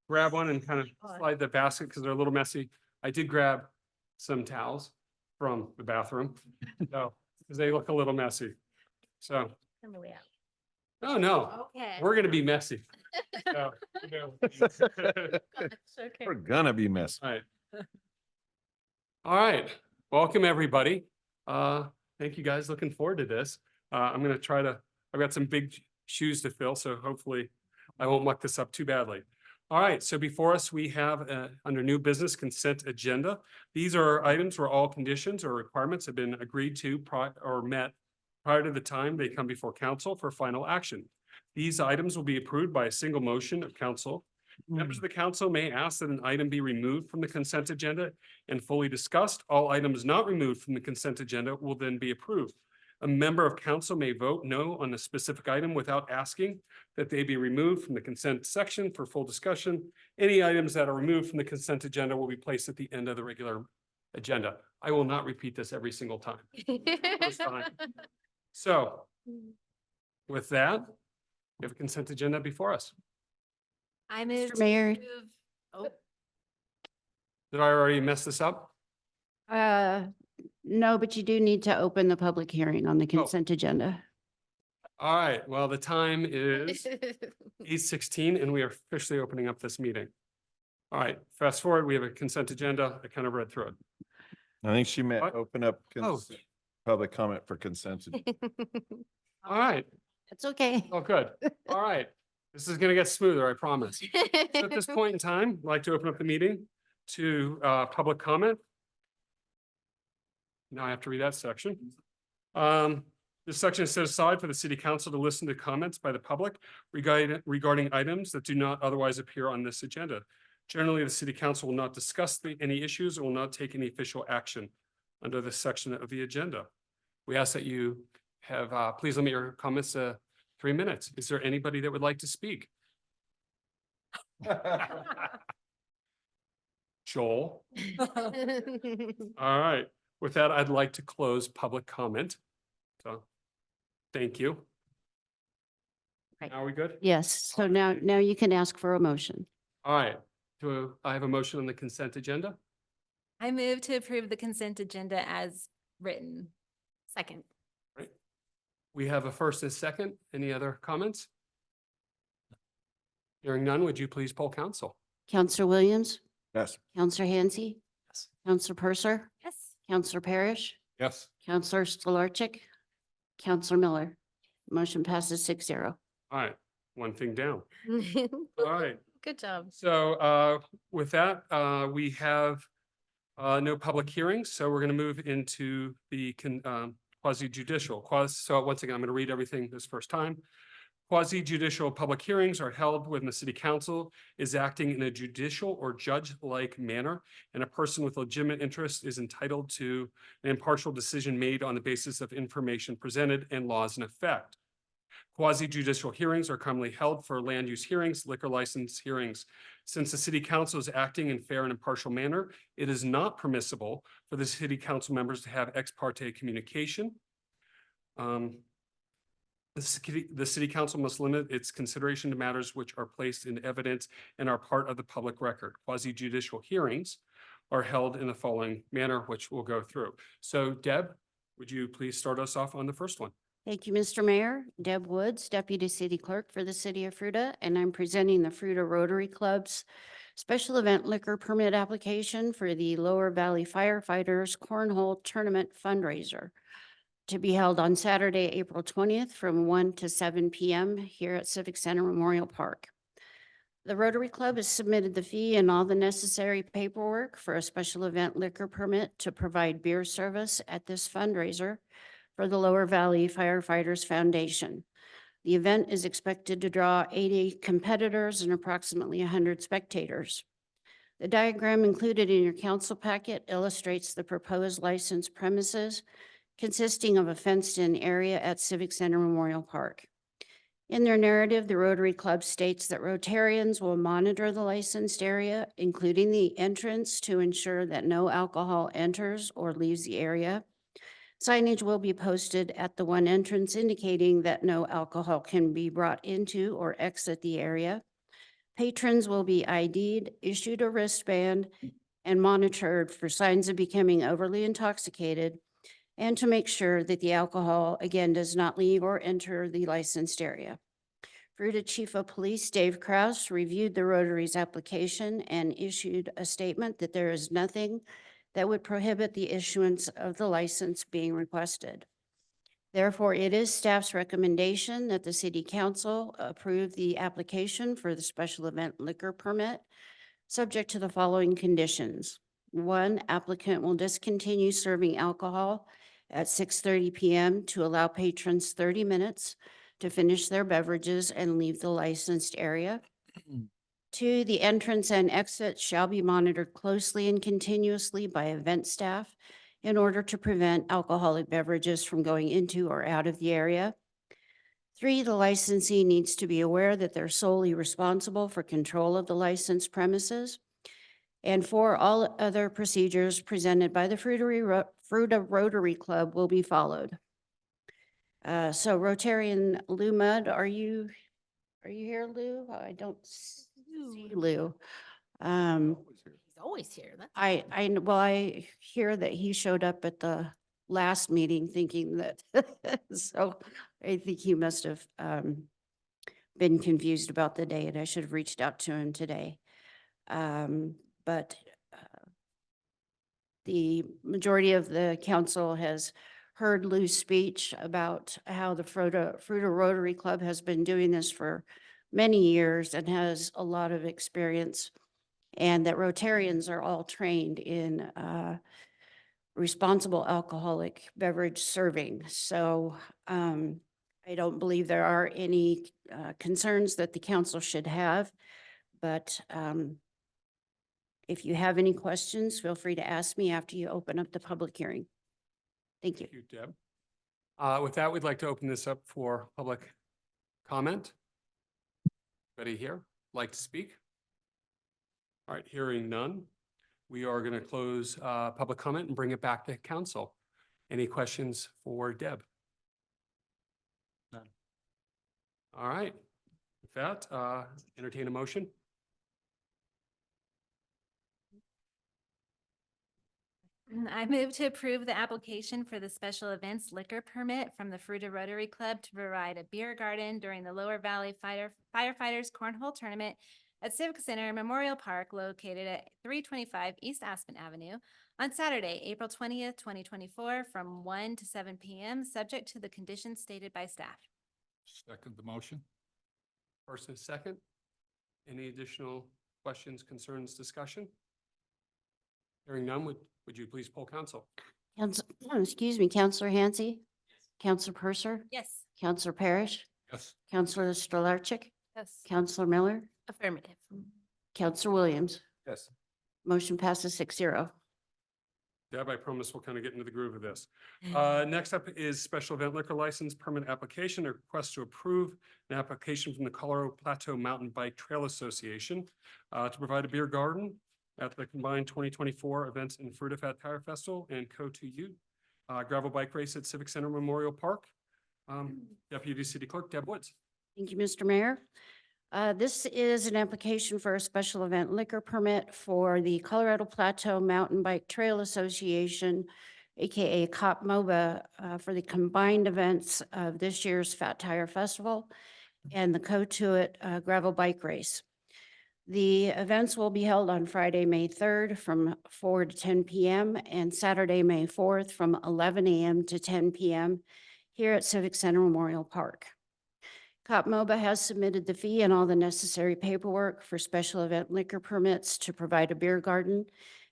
grab one and kind of slide the basket because they're a little messy. I did grab some towels from the bathroom. So, because they look a little messy. So, oh no, Okay. we're gonna be messy. So, We're gonna be missed. All right. All right, welcome, everybody. Thank you, guys. Looking forward to this. I'm gonna I've got some big shoes to fill, so hopefully I won't muck this up too badly. All right, so before us, we have under new business consent agenda. These are items where all conditions or requirements have been agreed to or met prior to the time they come before council for final action. These items will be approved by a single motion of council. Members of the council may ask that an item be removed from the consent agenda and fully discussed. All items not removed from the consent agenda will then be approved. A member of council may vote no on a specific item without asking that they be removed from the consent section for full discussion. Any items that are removed from the consent agenda will be placed at the end of the regular agenda. I will not repeat this every single time. First time. So with that, we have a consent agenda before us. I move. Mr. Mayor. Did I already mess this up? No, but you do need to open the public hearing on the consent agenda. All right, well, the time is 8:16 and we are officially opening up this meeting. All right, fast forward, we have a consent agenda. I kind of read through it. I think she meant What? open up Oh. public comment for consent. All right, It's okay. oh, good. All right, this is gonna get smoother, I promise. So at this point in time, I'd like to open up the meeting to public comment. Now I have to read that section. This section is set aside for the city council to listen to comments by the public regarding items that do not otherwise appear on this agenda. Generally, the city council will not discuss any issues or will not take any official action under this section of the agenda. We ask that you have, please limit your comments to 3 minutes. Is there anybody that would like to speak? Joel? All right. With that, I'd like to close public comment. So, thank you. Right. Now are we good? Yes, so now you can ask for a motion. All right. Do I have a motion on the consent agenda? I move to approve the consent agenda as written. Second. Right. We have a first and a second. Any other comments? Hearing none, would you please poll council? Counselor Williams, Yes. Counselor Hansi, Yes. Counselor Purser, Yes. Counselor Parrish, Yes. Counselor Stolarczyk, Counselor Miller. Motion passes 6-0. All right, one thing down. All right. Good job. So with that, we have no public hearings, so we're going to move into the quasi judicial. So once again, I'm going to read everything this first time. Quasi judicial public hearings are held when the city council is acting in a judicial or judge-like manner, and a person with legitimate interest is entitled to an impartial decision made on the basis of information presented and laws in effect. Quasi judicial hearings are commonly held for land use hearings, liquor license hearings. Since the city council is acting in fair and impartial manner, it is not permissible for the city council members to have ex parte communication. The city council must limit its consideration to matters which are placed in evidence and are part of the public record. Quasi judicial hearings are held in the following manner, which we'll go through. So Deb, would you please start us off on the first one? Thank you, Mr. Mayor. Deb Woods, Deputy City Clerk for the City of Fruita, and I'm presenting the Fruita Rotary Club's special event liquor permit application for the Lower Valley Firefighters Cornhole Tournament fundraiser to be held on Saturday, April 20th from 1 to 7 p.m. here at Civic Center Memorial Park. The Rotary Club has submitted the fee and all the necessary paperwork for a special event liquor permit to provide beer service at this fundraiser for the Lower Valley Firefighters Foundation. The event is expected to draw 80 competitors and approximately 100 spectators. The diagram included in your council packet illustrates the proposed licensed premises consisting of a fenced-in area at Civic Center Memorial Park. In their narrative, the Rotary Club states that Rotarians will monitor the licensed area, including the entrance, to ensure that no alcohol enters or leaves the area. Signage will be posted at the one entrance indicating that no alcohol can be brought into or exit the area. Patrons will be ID'd, issued a wristband, and monitored for signs of becoming overly intoxicated, and to make sure that the alcohol, again, does not leave or enter the licensed area. Fruita Chief of Police Dave Kraus reviewed the Rotary's application and issued a statement that there is nothing that would prohibit the issuance of the license being requested. Therefore, it is staff's recommendation that the City Council approve the application for the special event liquor permit, subject to the following conditions. 1, applicant will discontinue serving alcohol at 6:30 p.m. to allow patrons 30 minutes to finish their beverages and leave the licensed area. 2, the entrance and exit shall be monitored closely and continuously by event staff in order to prevent alcoholic beverages from going into or out of the area. 3, the licensee needs to be aware that they're solely responsible for control of the licensed premises. And 4, all other procedures presented by the Fruita Rotary Club will be followed. So Rotarian Lou Mudd, are you here, Lou? I don't see Lou. He's always here. That's I hear that he showed up at the last meeting thinking that, so I think he must have been confused about the date. I should have reached out to him today. But the majority of the council has heard Lou's speech about how the Fruita Rotary Club has been doing this for many years and has a lot of experience, and that Rotarians are all trained in responsible alcoholic beverage serving. So I don't believe there are any concerns that the council should have, but if you have any questions, feel free to ask me after you open up the public hearing. Thank you. Thank you, Deb. With that, we'd like to open this up for public comment. Anybody here like to speak? All right, hearing none, we are going to close public comment and bring it back to council. Any questions for Deb? None. All right, with that, entertain a motion. I move to approve the application for the special events liquor permit from the Fruita Rotary Club to provide a beer garden during the Lower Valley Firefighters Cornhole Tournament at Civic Center Memorial Park located at 325 East Aspen Avenue on Saturday, April 20th, 2024, from 1 to 7 p.m., subject to the conditions stated by staff. Second the motion. First and second. Any additional questions, concerns, discussion? Hearing none, would you please poll council? Excuse me, Counselor Hansi? Counselor Purser? Yes. Counselor Parrish? Yes. Counselor Stolarczyk? Yes. Counselor Miller? Affirmative. Counselor Williams? Yes. Motion passes 6-0. Deb, I promise we'll kind of get into the groove of this. Next up is special event liquor license permit application, a request to approve an application from the Colorado Plateau Mountain Bike Trail Association to provide a beer garden at the combined 2024 events in Fruita Fat Tire Festival and Co2U gravel bike race at Civic Center Memorial Park. Deputy City Clerk Deb Woods. Thank you, Mr. Mayor. This is an application for a special event liquor permit for the Colorado Plateau Mountain Bike Trail Association, AKA COP MOBA, for the combined events of this year's Fat Tire Festival and the Co2It gravel bike race. The events will be held on Friday, May 3rd from 4 to 10 p.m. and Saturday, May 4th from 11 a.m. to 10 p.m. here at Civic Center Memorial Park. COP MOBA has submitted the fee and all the necessary paperwork for special event liquor permits to provide a beer garden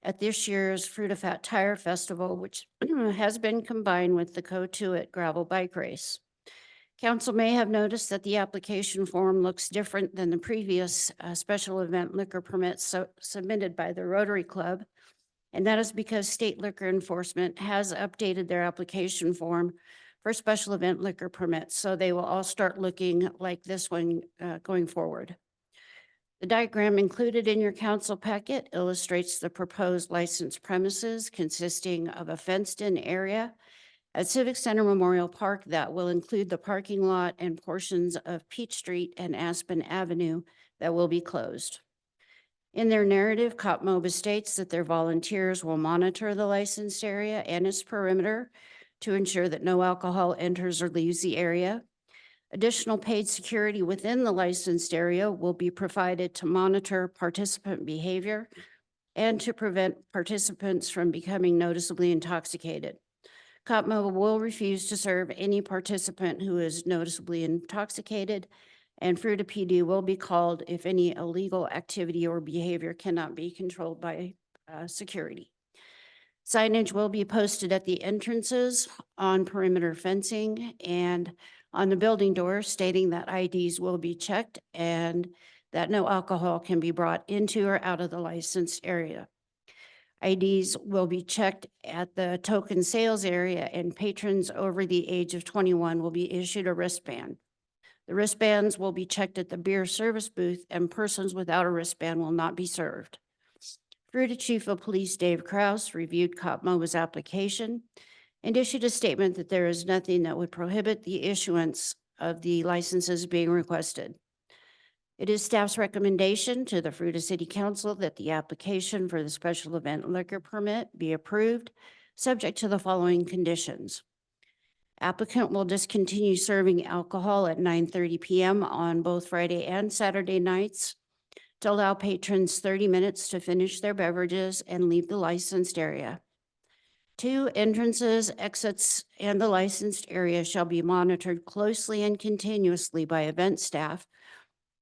at this year's Fruita Fat Tire Festival, which has been combined with the Co2It gravel bike race. Council may have noticed that the application form looks different than the previous special event liquor permits submitted by the Rotary Club. And that is because state liquor enforcement has updated their application form for special event liquor permits. So they will all start looking like this one going forward. The diagram included in your council packet illustrates the proposed licensed premises consisting of a fenced-in area at Civic Center Memorial Park that will include the parking lot and portions of Peach Street and Aspen Avenue that will be closed. In their narrative, COP MOBA states that their volunteers will monitor the licensed area and its perimeter to ensure that no alcohol enters or leaves the area. Additional paid security within the licensed area will be provided to monitor participant behavior and to prevent participants from becoming noticeably intoxicated. COP MOBA will refuse to serve any participant who is noticeably intoxicated, and Fruita PD will be called if any illegal activity or behavior cannot be controlled by security. Signage will be posted at the entrances, on perimeter fencing, and on the building doors stating that IDs will be checked and that no alcohol can be brought into or out of the licensed area. IDs will be checked at the token sales area, and patrons over the age of 21 will be issued a wristband. The wristbands will be checked at the beer service booth, and persons without a wristband will not be served. Fruita Chief of Police Dave Kraus reviewed COP MOBA's application and issued a statement that there is nothing that would prohibit the issuance of the licenses being requested. It is staff's recommendation to the Fruita City Council that the application for the special event liquor permit be approved, subject to the following conditions. Applicant will discontinue serving alcohol at 9:30 p.m. on both Friday and Saturday nights to allow patrons 30 minutes to finish their beverages and leave the licensed area. 2, entrances, exits, and the licensed area shall be monitored closely and continuously by event staff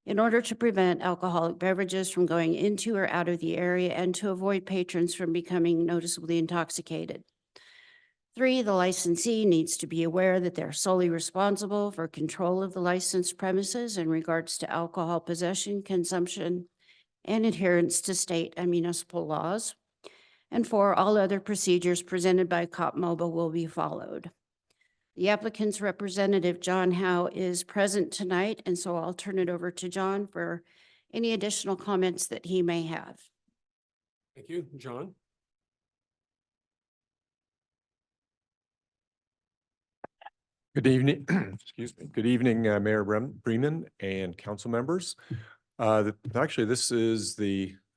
in order to prevent alcoholic beverages from going into or out of the area and to avoid patrons from becoming noticeably intoxicated. 3, the licensee needs to be aware that they're solely responsible for control of the licensed premises in regards to alcohol possession, consumption, and adherence to state and municipal laws. And 4, all other procedures presented by COP MOBA will be followed. The applicant's representative, John Howe, is present tonight, and so I'll turn it over to John for any additional comments that he may have. Thank you, John. Good evening, excuse me. Good evening, Mayor Bremen and council members. Actually, this is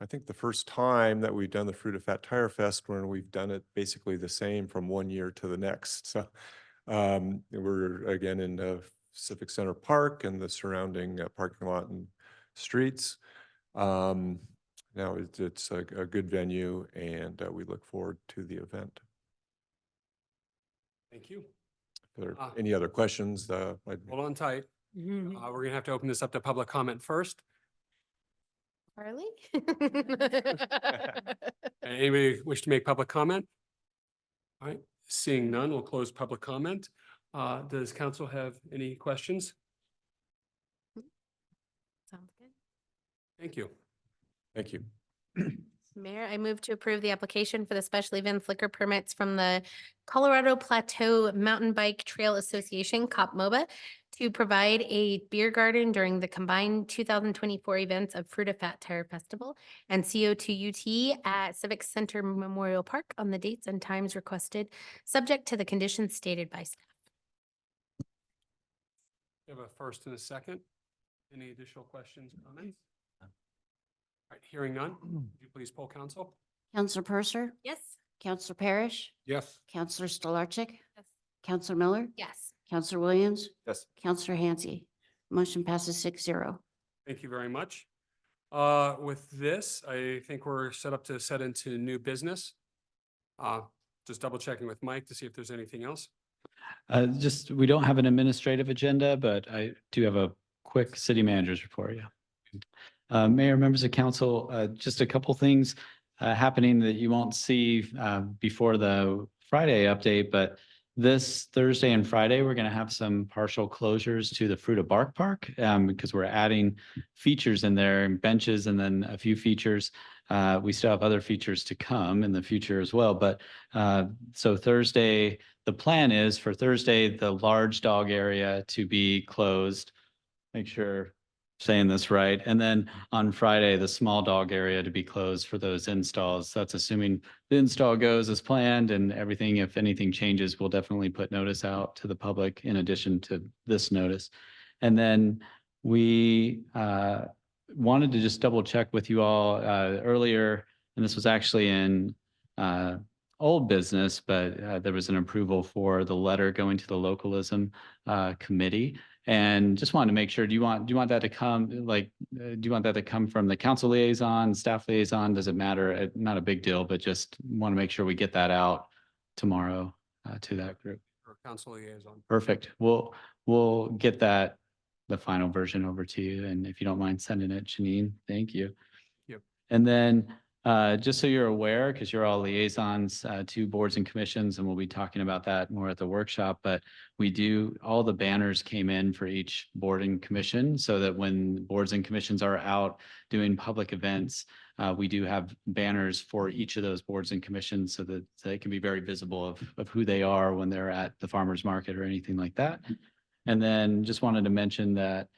I think the first time that we've done the Fruita Fat Tire Fest when we've done it basically the same from one year to the next. So we're again in the Civic Center Park and the surrounding parking lot and streets. Now it's a good venue, and we look forward to the event. Thank you. If there are any other questions? Hold on tight. We're gonna have to open this up to public comment first. Carly? Anybody wish to make public comment? All right, seeing none, we'll close public comment. Does council have any questions? Sounds good. Thank you. Thank you. Mayor, I move to approve the application for the special events liquor permits from the Colorado Plateau Mountain Bike Trail Association, COP MOBA, to provide a beer garden during the combined 2024 events of Fruita Fat Tire Festival and CO2 UT at Civic Center Memorial Park on the dates and times requested, subject to the conditions stated by staff. We have a first and a second. Any additional questions, comments? All right, hearing none, would you please poll council? Counselor Purser, Yes. Counselor Parrish, Yes. Counselor Stolarczyk, Yes. Counselor Miller, Yes. Counselor Williams, Yes. Counselor Hansi. Motion passes 6-0. Thank you very much. With this, I think we're set up to set into new business. Just double checking with Mike to see if there's anything else. We don't have an administrative agenda, but I do have a quick city manager's report, yeah. Mayor, members of council, just a couple things happening that you won't see before the Friday update, but this Thursday and Friday, we're going to have some partial closures to the Fruita Bark Park because we're adding features in there and benches and then a few features. We still have other features to come in the future as well. But so Thursday, the plan is for Thursday, the large dog area to be closed. Make sure saying this right. And then on Friday, the small dog area to be closed for those installs. That's assuming the install goes as planned and everything. If anything changes, we'll definitely put notice out to the public in addition to this notice. And then we wanted to just double check with you all earlier, and this was actually in old business, but there was an approval for the letter going to the localism committee. And just wanted to make sure, do you want that to come, do you want that to come from the council liaison, staff liaison? Does it matter? Not a big deal, but just want to make sure we get that out tomorrow to that group. Or council liaison. Perfect. We'll get the final version over to you. And if you don't mind sending it, Janine, thank you. Yep. And then just so you're aware, because you're all liaisons to boards and commissions, and we'll be talking about that more at the workshop, but all the banners came in for each board and commission so that when boards and commissions are out doing public events, we do have banners for each of those boards and commissions so that they can be very visible of who they are when they're at the farmer's market or anything like that. And then just wanted to mention that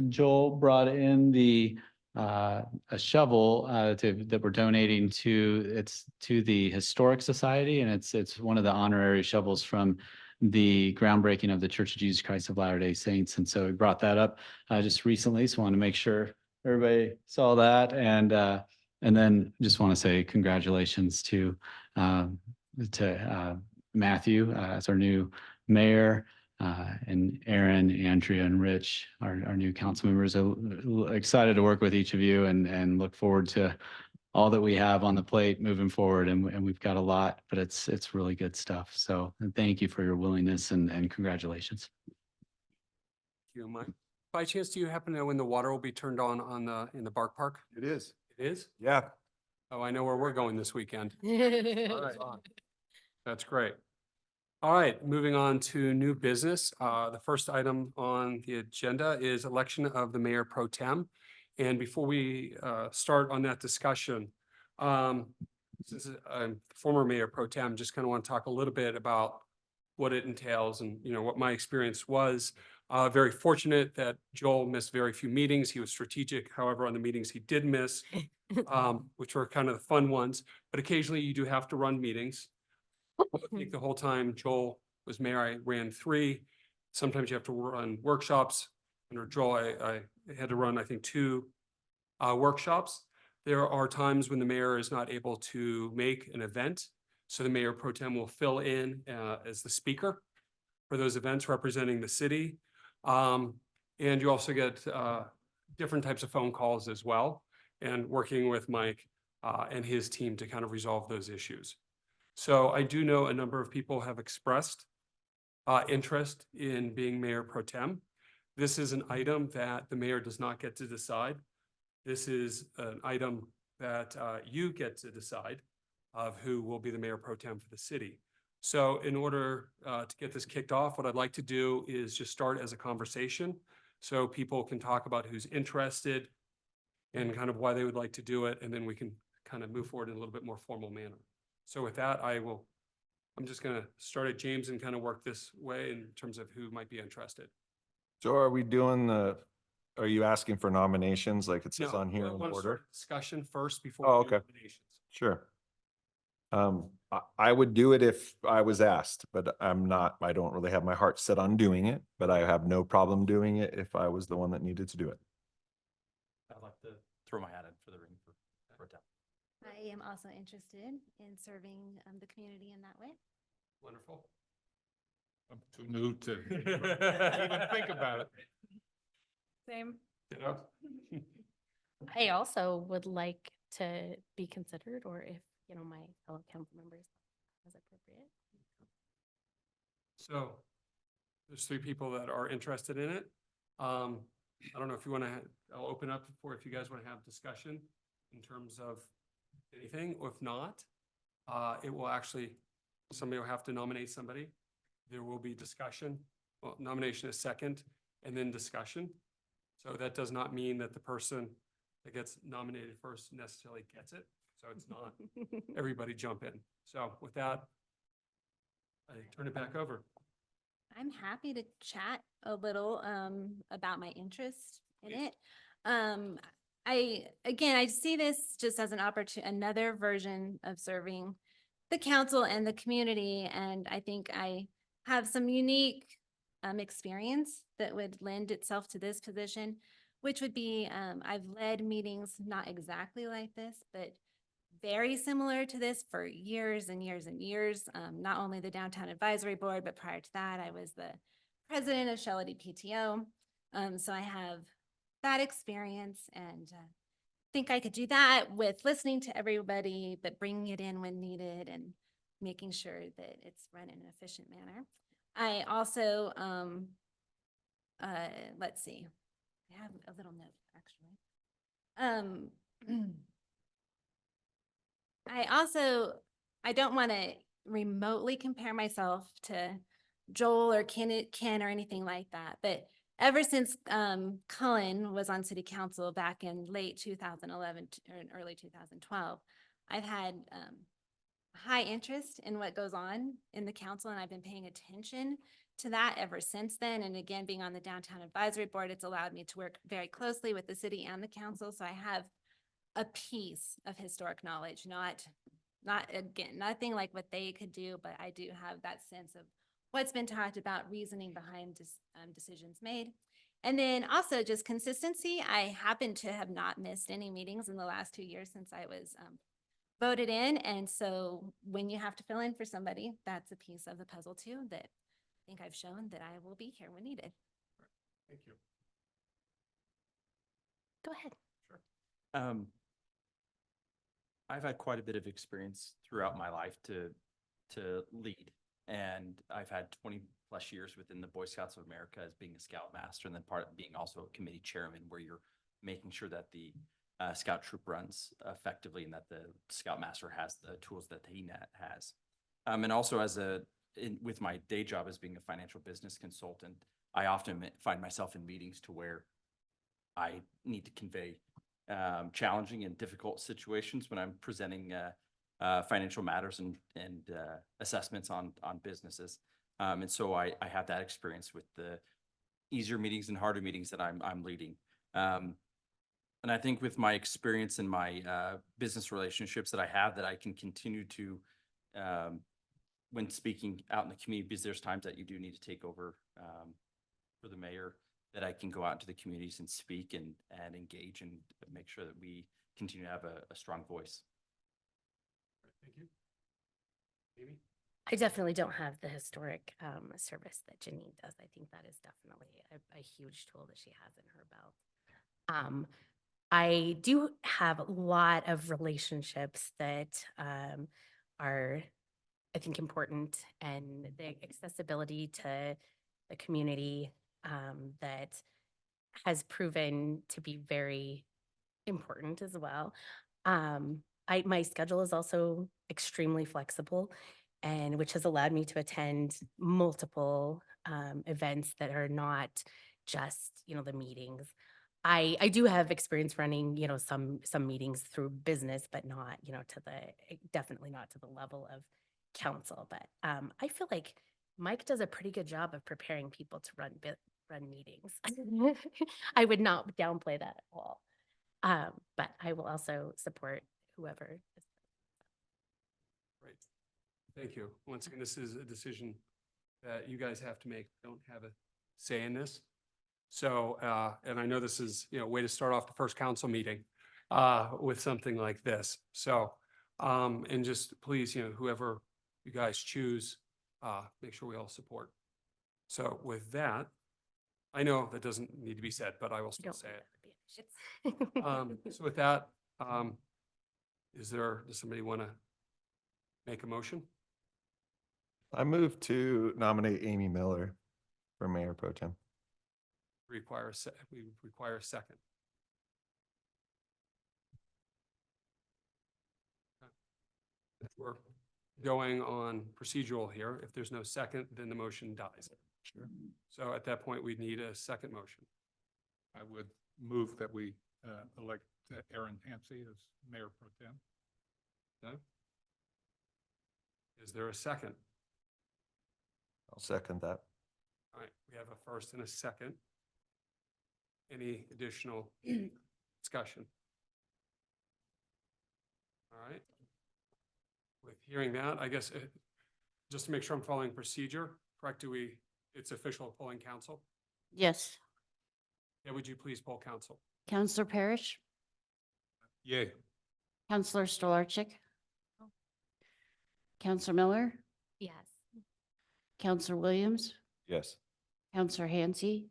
Joel brought in a shovel that we're donating to the Historic Society, and it's one of the honorary shovels from the groundbreaking of the Church of Jesus Christ of Latter-day Saints. And so we brought that up just recently, so I want to make sure everybody saw that. And And then just want to say congratulations to Matthew as our new mayor, and Aaron, Andrea, and Rich, our new council members. Excited to work with each of you and look forward to all that we have on the plate moving forward. And we've got a lot, but it's really good stuff. So thank you for your willingness and congratulations. You, Mike. By chance, do you happen to know when the water will be turned on in the Bark Park? It is. It is? Yeah. Oh, I know where we're going this weekend. All right. That's great. All right, moving on to new business. The first item on the agenda is election of the Mayor Pro Tem. And before we start on that discussion, since I'm former Mayor Pro Tem, just kind of want to talk a little bit about what it entails and, you know, what my experience was. Very fortunate that Joel missed very few meetings. He was strategic. However, on the meetings he did miss, which were kind of the fun ones, but occasionally you do have to run meetings. I think the whole time Joel was mayor, I ran 3. Sometimes you have to run workshops. Under Joel, I had to run, I think, 2 workshops. There are times when the mayor is not able to make an event. So the Mayor Pro Tem will fill in as the speaker for those events representing the city. And you also get different types of phone calls as well, and working with Mike and his team to kind of resolve those issues. So I do know a number of people have expressed interest in being Mayor Pro Tem. This is an item that the mayor does not get to decide. This is an item that you get to decide of who will be the Mayor Pro Tem for the city. So in order to get this kicked off, what I'd like to do is just start as a conversation so people can talk about who's interested and kind of why they would like to do it. And then we can kind of move forward in a little bit more formal manner. So with that, I'm just going to start at James and kind of work this way in terms of who might be interested. So are we doing are you asking for nominations like it says No, on here I in want to order? start discussion first before Oh, we do okay. nominations. Sure. I would do it if I was asked, but I don't really have my heart set on doing it, but I have no problem doing it if I was the one that needed to do it. I'd like to throw my hat in for the ring for Pro Tem. I am also interested in serving the community in that way. Wonderful. I'm too new to even think about it. Same. You know? I also would like to be considered, or if, you know, my fellow council members as appropriate. So there's 3 people that are interested in it. I don't know if you want to, I'll open up for if you guys want to have discussion in terms of anything, or if not, it will actually, somebody will have to nominate somebody. There will be discussion. Well, nomination is second and then discussion. So that does not mean that the person that gets nominated first necessarily gets it. So it's not everybody jump in. So with that, I turn it back over. I'm happy to chat a little about my interest in Please. it. I see this just as an opportunity, another version of serving the council and the community. And I think I have some unique experience that would lend itself to this position, which would be, I've led meetings not exactly like this, but very similar to this for years and years and years. Not only the Downtown Advisory Board, but prior to that, I was the president of Shelley PTO. So I have that experience, and think I could do that with listening to everybody, but bringing it in when needed and making sure that it's run in an efficient manner. I also, let's see, I have a little note actually. I don't want to remotely compare myself to Joel or Ken or anything like that, but ever since Cullen was on city council back in late 2011 or in early 2012, I've had high interest in what goes on in the council, and I've been paying attention to that ever since then. And again, being on the Downtown Advisory Board, it's allowed me to work very closely with the city and the council. So I have a piece of historic knowledge, not again, nothing like what they could do, but I do have that sense of what's been talked about, reasoning behind decisions made. And then also just consistency. I happen to have not missed any meetings in the last 2 years since I was voted in. And so when you have to fill in for somebody, that's a piece of the puzzle too, that I think I've shown that I will be here when needed. Thank you. Go ahead. I've had quite a bit of experience throughout my life to lead. And I've had 20 plus years within the Boy Scouts of America as being a Scout Master, and then part of being also a committee chairman, where you're making sure that the Scout troop runs effectively and that the Scout Master has the tools that he has. And also with my day job as being a financial business consultant, I often find myself in meetings to where I need to convey challenging and difficult situations when I'm presenting financial matters and assessments on businesses. And so I have that experience with the easier meetings and harder meetings that I'm leading. And I think with my experience and my business relationships that I have, that I can continue to, when speaking out in the community, because there's times that you do need to take over for the mayor, that I can go out into the communities and speak and engage and make sure that we continue to have a strong voice. Thank you. Amy? I definitely don't have the historic service that Janine does. I think that is definitely a huge tool that she has in her belt. I do have a lot of relationships that are, I think, important, and the accessibility to the community that has proven to be very important as well. My schedule is also extremely flexible, and which has allowed me to attend multiple events that are not just, the meetings. I do have experience running, some meetings through business, but not, definitely not to the level of council. But I feel like Mike does a pretty good job of preparing people to run meetings. I would not downplay that at all. But I will also support whoever is. Great. Thank you. Once again, this is a decision that you guys have to make. Don't have a say in this. So, and I know this is, a way to start off the first council meeting with something like this. So, and just please, whoever you guys choose, make sure we all support. So with that, I know that doesn't need to be said, but I will still say it. So with that, does somebody want to make a motion? I move to nominate Amy Miller for Mayor Pro Tem. We require a second. We're going on procedural here. If there's no second, then the motion dies. Sure. So at that point, we'd need a second motion. I would move that we elect Aaron Hansey as Mayor Pro Tem. Okay. Is there a second? I'll second that. All right, we have a first and a second. Any additional discussion? All right. With hearing that, I guess, just to make sure I'm following procedure, correct? It's official polling council? Yes. Yeah, would you please poll council? Counselor Parrish, Yay. Counselor Stolarczyk, Counselor Miller, Yes. Counselor Williams, Yes. Counselor Hansi,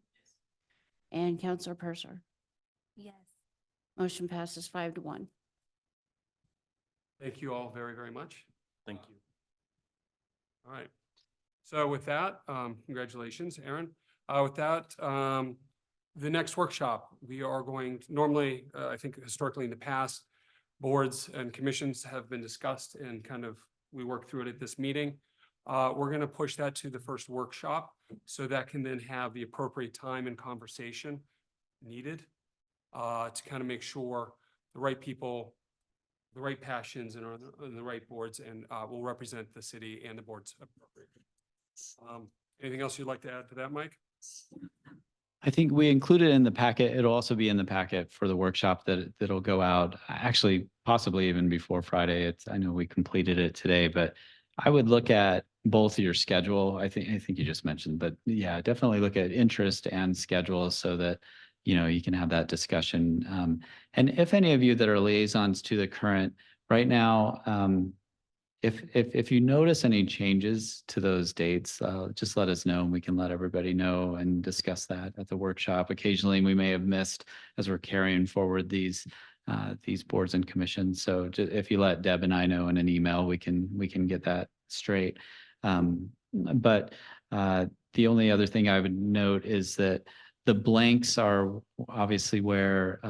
and Counselor Purser. Yes. Motion passes 5-1. Thank you all very, very much. Thank you. All right. So with that, congratulations, Aaron. With that, the next workshop, we are going to, normally, I think historically in the past, boards and commissions have been discussed and kind of, we work through it at this meeting. We're going to push that to the first workshop so that can then have the appropriate time and conversation needed to kind of make sure the right people, the right passions and are on the right boards, and will represent the city and the boards appropriately. Anything else you'd like to add to that, Mike? I think we included in the packet. It'll also be in the packet for the workshop that'll go out actually possibly even before Friday. I know we completed it today, but I would look at both your schedule. I think you just mentioned, but yeah, definitely look at interest and schedule so that, you can have that discussion. And if any of you that are liaisons to the current, right now, if you notice any changes to those dates, just let us know and we can let everybody know and discuss that at the workshop. Occasionally, we may have missed as we're carrying forward these boards and commissions. So if you let Deb and I know in an email, we can get that straight. But the only other thing I would note is that the blanks are obviously where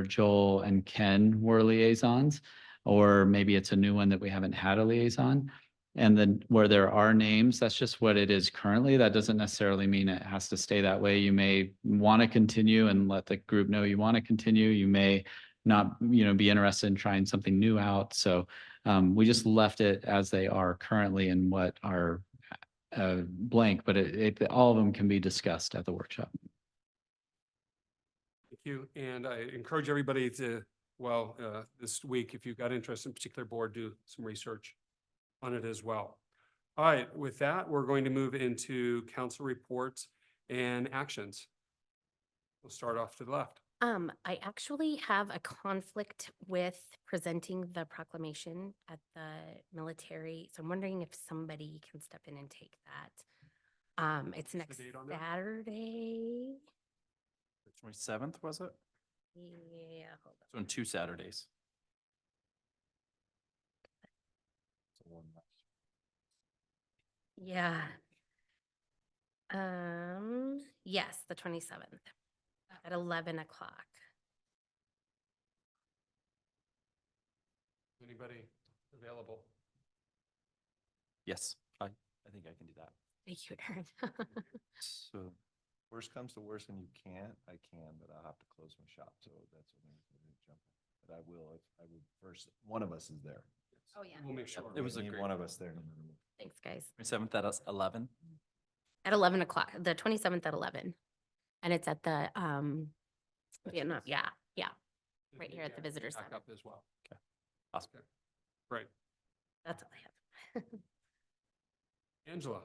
Joel and Ken were liaisons, or maybe it's a new one that we haven't had a liaison. And then where there are names, that's just what it is currently. That doesn't necessarily mean it has to stay that way. You may want to continue and let the group know you want to continue. You may not, be interested in trying something new out. So we just left it as they are currently in what are blank, but all of them can be discussed at the workshop. Thank you. And I encourage everybody to, this week, if you've got interest in a particular board, do some research on it as well. All right, with that, we're going to move into council reports and actions. We'll start off to the left. I actually have a conflict with presenting the proclamation at the military, so I'm wondering if somebody can step in and take that. It's next date on that? Saturday. The 27th, was it? Yeah, hold on. So on 2 Saturdays. Yeah. Yes, the 27th at 11 o'clock. Anybody available? Yes, I think I can do that. Thank you, Aaron. So worst comes to worst and you can't, I can, but I'll have to close my shop. So that's what I'm going to jump in. But I will, if I would first, one of us is there. Oh, yeah. We'll make sure. It was a Need great one of us there. No matter what. Thanks, guys. 27th at 11. At 11 o'clock, the 27th at 11. And it's at the, Vietnam, yeah, right here at the visitor Back center. up as well. Okay. Awesome. Great. That's all I have. Angela,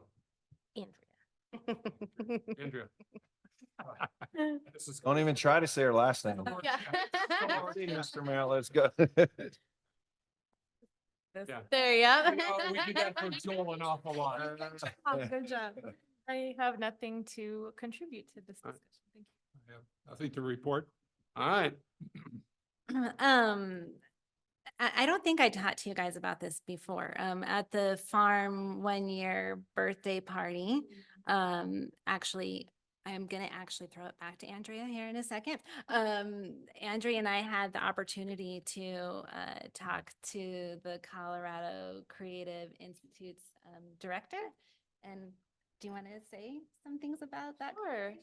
Andrea. Andrea. This is Don't even try to say her last name. Yeah. Mr. Mayor, let's go. Yeah. There you go. We do that for Joel an awful lot. Oh, good job. I have nothing to contribute to this All right. discussion. Thank you. I have nothing to report. All right. I don't think I talked to you guys about this before. At the farm 1-year birthday party, actually, I'm gonna actually throw it back to Andrea here in a second. Andrea and I had the opportunity to talk to the Colorado Creative Institute's director. And do you want to say some things about that? Sure.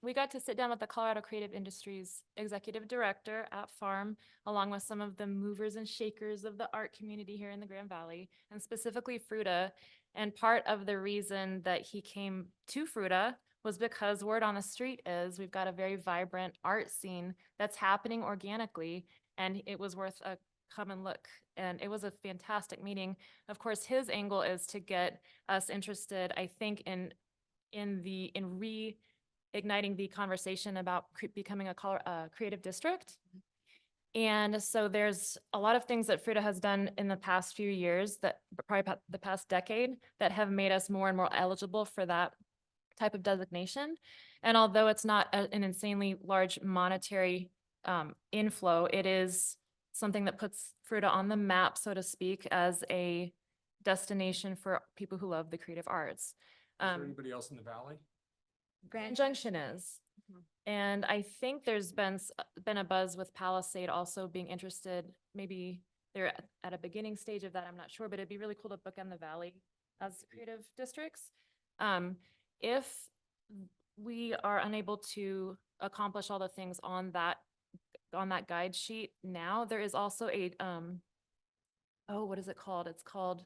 We got to sit down with the Colorado Creative Industries Executive Director at Farm, along with some of the movers and shakers of the art community here in the Grand Valley, and specifically Fruita. And part of the reason that he came to Fruita was because word on the street is we've got a very vibrant art scene that's happening organically, and it was worth a come and look. And it was a fantastic meeting. Of course, his angle is to get us interested, I think, in reigniting the conversation about becoming a creative district. And so there's a lot of things that Fruita has done in the past few years, that probably about the past decade, that have made us more and more eligible for that type of designation. And although it's not an insanely large monetary inflow, it is something that puts Fruita on the map, so to speak, as a destination for people who love the creative arts. Is there anybody else in the valley? Grand Junction is. And I think there's been a buzz with Palisade also being interested. Maybe they're at a beginning stage of that, I'm not sure, but it'd be really cool to bookend the valley as creative districts. If we are unable to accomplish all the things on that guide sheet now, there is also a what is it called? It's called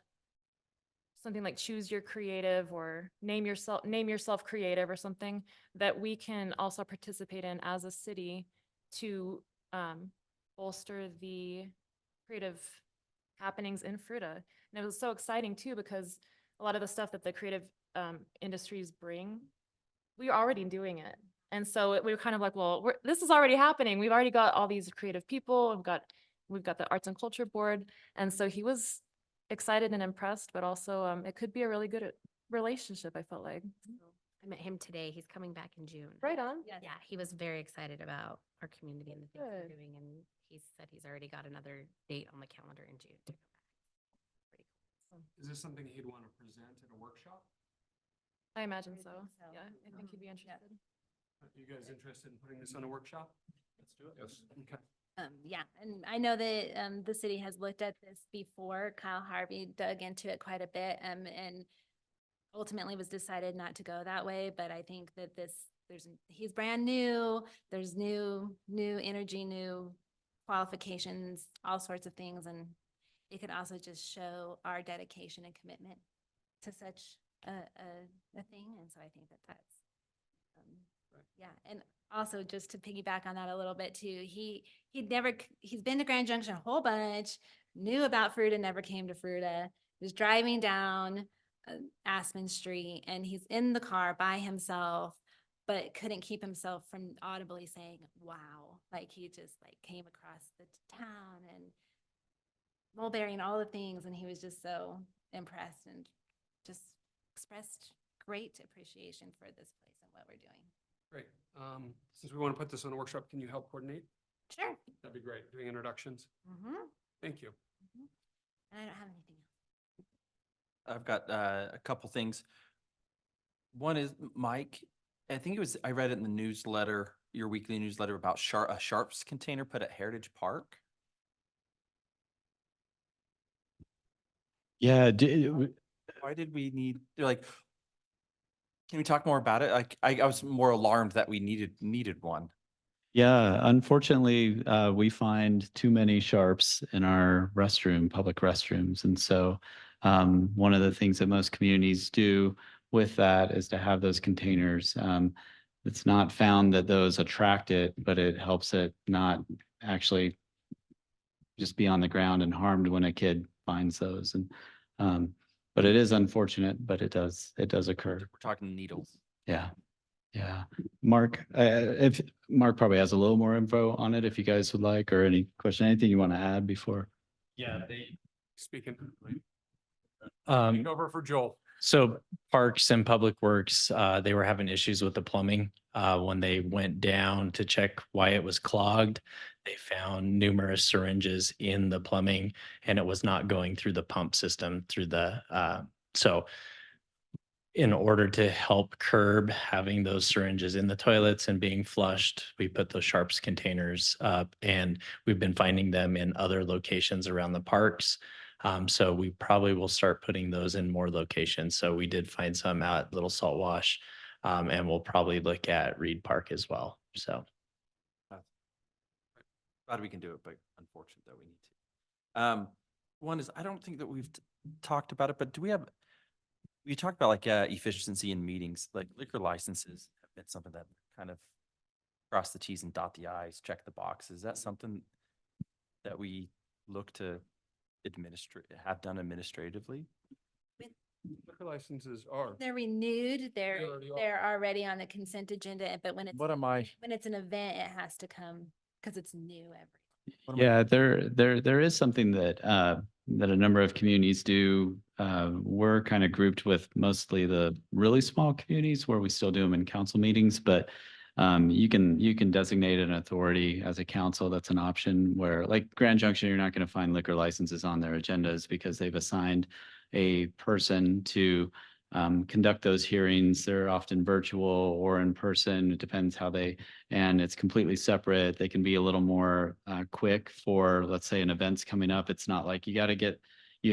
something like Choose Your Creative or Name Yourself Creative or something that we can also participate in as a city to bolster the creative happenings in Fruita. And it was so exciting too, because a lot of the stuff that the creative industries bring, we're already doing it. And so we were kind of like, well, this is already happening. We've already got all these creative people. We've got the Arts and Culture Board. And so he was excited and impressed, but also it could be a really good relationship, I felt like. I met him today. He's coming back in June. Right on. Yeah, he was very excited about our community and the things we're Good. doing, and he said he's already got another date on the calendar in June to come back. Pretty cool. Is this something he'd want to present at a workshop? I imagine so. think so. Yeah, I think he'd be interested. Are you guys interested in putting this on a workshop? Let's do it. Yes. Okay. Yeah, and I know that the city has looked at this before. Kyle Harvey dug into it quite a bit, and ultimately was decided not to go that way. But I think that he's brand new. There's new energy, new qualifications, all sorts of things, and it could also just show our dedication and commitment to such a thing. And so I think that that's yeah. And also just to piggyback on that a little bit too, he's been to Grand Junction a whole bunch, knew about Fruita, never came to Fruita, was driving down Aspen Street, and he's in the car by himself, but couldn't keep himself from audibly saying, wow, like he just like came across the town and mulberry and all the things. And he was just so impressed and just expressed great appreciation for this place and what we're doing. Great. Since we want to put this on a workshop, can you help coordinate? Sure. That'd be great. Doing introductions. Thank you. And I don't have anything else. I've got a couple things. One is, Mike, I think I read it in the newsletter, your weekly newsletter, about a sharps container put at Heritage Park. Yeah, Why did we need, can we talk more about it? Like, I was more alarmed that we needed one. yeah, unfortunately, we find too many sharps in our public restrooms. And so one of the things that most communities do with that is to have those containers. It's not found that those attract it, but it helps it not actually just be on the ground and harmed when a kid finds those. And but it is unfortunate, but it does occur. We're talking needles. Yeah. Yeah. Mark, if Mark probably has a little more info on it, if you guys would like, or any question, anything you want to add before? Yeah, speaking. Over for Joel. So Parks and Public Works, they were having issues with the plumbing. When they went down to check why it was clogged, they found numerous syringes in the plumbing, and it was not going through the pump system so in order to help curb having those syringes in the toilets and being flushed, we put those sharps containers up, and we've been finding them in other locations around the parks. So we probably will start putting those in more locations. So we did find some out at Little Salt Wash, and we'll probably look at Reed Park as well. So. Glad we can do it, but unfortunate that we need to. One is, I don't think that we've talked about it, but we talked about like efficiency in meetings, like liquor licenses have been something that kind of cross the T's and dot the I's, check the boxes. Is that something that we look to have done administratively? Liquor licenses are. They're renewed, they're already are. they're already on the consent agenda, but when it's when it's an event, it has to come because it's new every. Yeah, there is something that that a number of communities do. We're kind of grouped with mostly the really small communities where we still do them in council meetings, but you can designate an authority as a council. That's an option where, like Grand Junction, you're not going to find liquor licenses on their agendas because they've assigned a person to conduct those hearings. They're often virtual or in person. It depends and it's completely separate. They can be a little more quick for, let's say, an event's coming up. It's not like you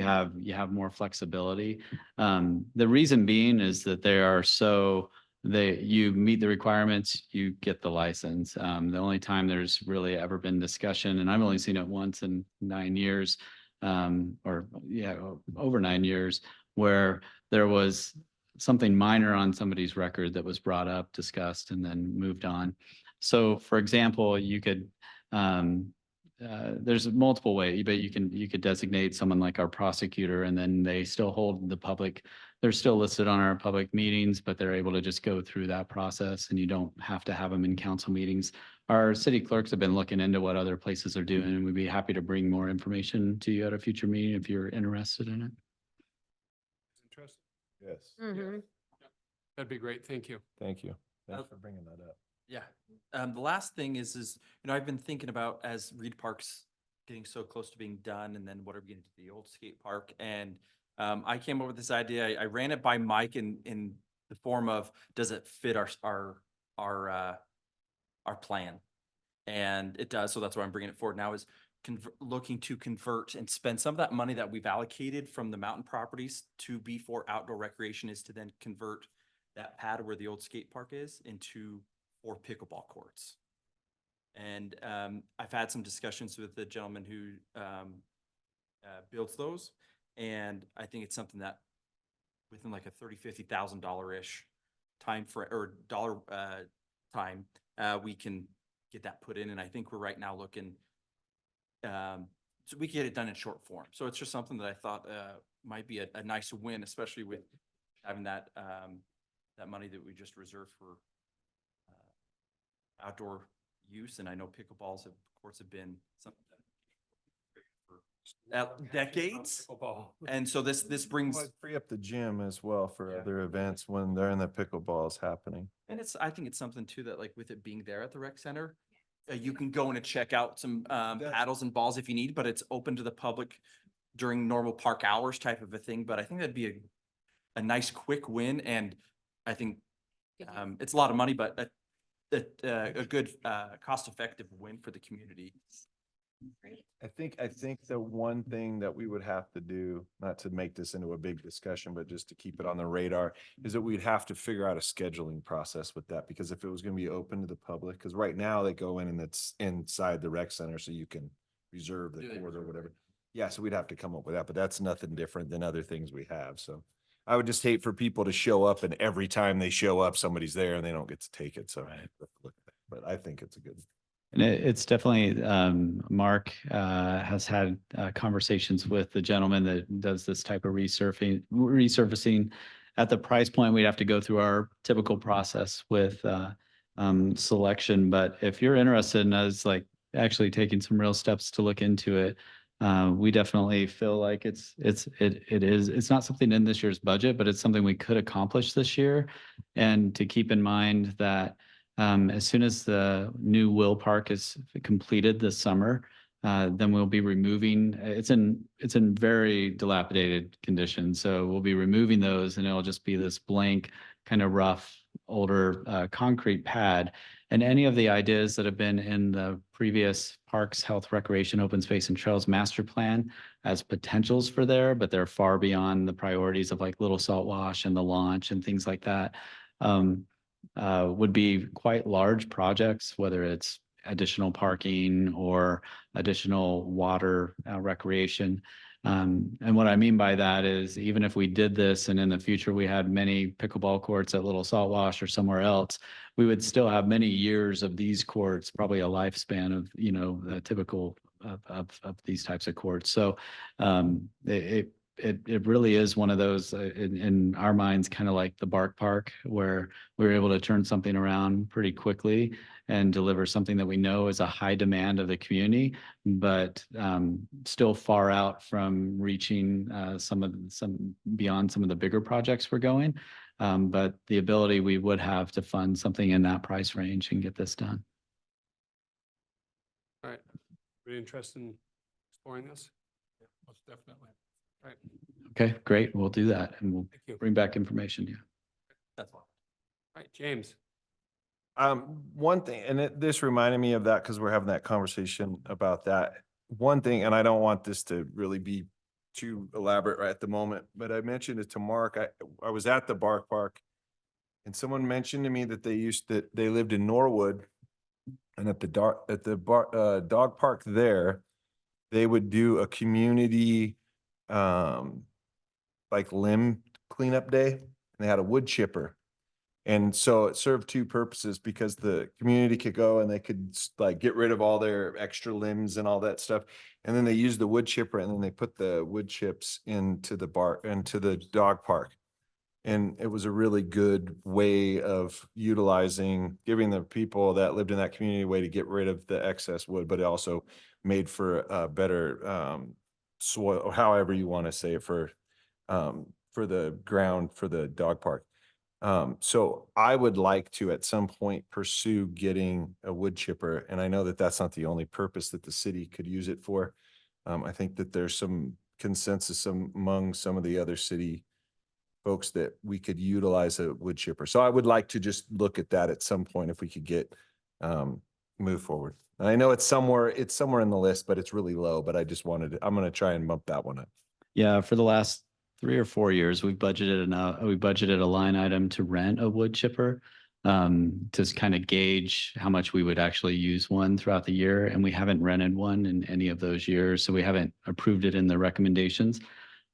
have more flexibility. The reason being is that you meet the requirements, you get the license. The only time there's really ever been discussion, and I've only seen it once in 9 years, over 9 years, where there was something minor on somebody's record that was brought up, discussed, and then moved on. So for example, you could, there's multiple ways, but you could designate someone like our prosecutor, and then they still hold the public. They're still listed on our public meetings, but they're able to just go through that process, and you don't have to have them in council meetings. Our city clerks have been looking into what other places are doing, and we'd be happy to bring more information to you at a future meeting if you're interested in it. Interesting. Yes. That'd be great. Thank you. Thank you. Thanks for bringing that up. Yeah. The last thing is, I've been thinking about as Reed Park's getting so close to being done, and then what are we gonna do to the old skate park? And I came up with this idea. I ran it by Mike in the form of, does it fit our plan? And it does. So that's why I'm bringing it forward now, is looking to convert and spend some of that money that we've allocated from the mountain properties to be for outdoor recreation, is to then convert that pad where the old skate park is into 4 pickleball courts. And I've had some discussions with the gentleman who builds those. And I think it's something that within like a $30,000-$50,000-ish time for, or dollar time, we can get that put in. And I think we're right now looking, so we can get it done in short form. So it's just something that I thought might be a nice win, especially with having that that money that we just reserved for outdoor use. And I know pickleballs of course have been something for decades. And so this brings, Might free up the gym as well for Yeah. other events when they're in the pickleball is happening. and I think it's something too that, like, with it being there at the rec center, you can go in and check out some paddles and balls if you need, but it's open to the public during normal park hours type of a thing. But I think that'd be a nice quick win. And I think it's a lot of money, but a good cost-effective win for the community. I think the one thing that we would have to do, not to make this into a big discussion, but just to keep it on the radar, is that we'd have to figure out a scheduling process with that. Because if it was gonna be open to the public, because right now they go in and it's inside the rec center, so you can reserve the court or whatever. Yeah, so we'd have to come up with that, but that's nothing different than other things we have. So I would just hate for people to show up and every time they show up, somebody's there and they don't get to take it. So, but I think it's a good. And it's definitely, Mark has had conversations with the gentleman that does this type of resurfacing. At the price point, we'd have to go through our typical process with selection. But if you're interested in us like actually taking some real steps to look into it, we definitely feel like it's not something in this year's budget, but it's something we could accomplish this year. And to keep in mind that as soon as the new Will Park is completed this summer, then we'll be removing, it's in very dilapidated condition. So we'll be removing those and it'll just be this blank, kind of rough, older concrete pad. And any of the ideas that have been in the previous Parks, Health, Recreation, Open Space and Trails Master Plan as potentials for there, but they're far beyond the priorities of like Little Salt Wash and the launch and things like that. Would be quite large projects, whether it's additional parking or additional water recreation. And what I mean by that is even if we did this and in the future we had many pickleball courts at Little Salt Wash or somewhere else, we would still have many years of these courts, probably a lifespan of, the typical of these types of courts. So it really is one of those in our minds, kind of like the Bark Park, where we were able to turn something around pretty quickly and deliver something that we know is a high demand of the community, but still far out from reaching some beyond some of the bigger projects we're going. But the ability we would have to fund something in that price range and get this done. All right. Really interested in exploring this? Yeah, most definitely. Right. Okay, great. We'll do that and we'll Thank you. bring back information to you. That's all. All right, James. One thing, and this reminded me of that because we're having that conversation about that. One thing, and I don't want this to really be too elaborate right at the moment, but I mentioned it to Mark. I was at the Bark Park and someone mentioned to me that they lived in Norwood, and at the dog park there, they would do a community like limb cleanup day, and they had a wood chipper. And so it served two purposes because the community could go and they could like get rid of all their extra limbs and all that stuff. And then they used the wood chipper and then they put the wood chips into the dog park. And it was a really good way of giving the people that lived in that community a way to get rid of the excess wood, but it also made for a better soil, or however you want to say it, for the ground for the dog park. So I would like to at some point pursue getting a wood chipper, and I know that that's not the only purpose that the city could use it for. I think that there's some consensus among some of the other city folks that we could utilize a wood chipper. So I would like to just look at that at some point if we could move forward. And I know it's somewhere in the list, but it's really low, but I'm going to try and bump that one up. Yeah, for the last 3 or 4 years, we budgeted a line item to rent a wood chipper to kind of gauge how much we would actually use one throughout the year. And we haven't rented one in any of those years, so we haven't approved it in the recommendations.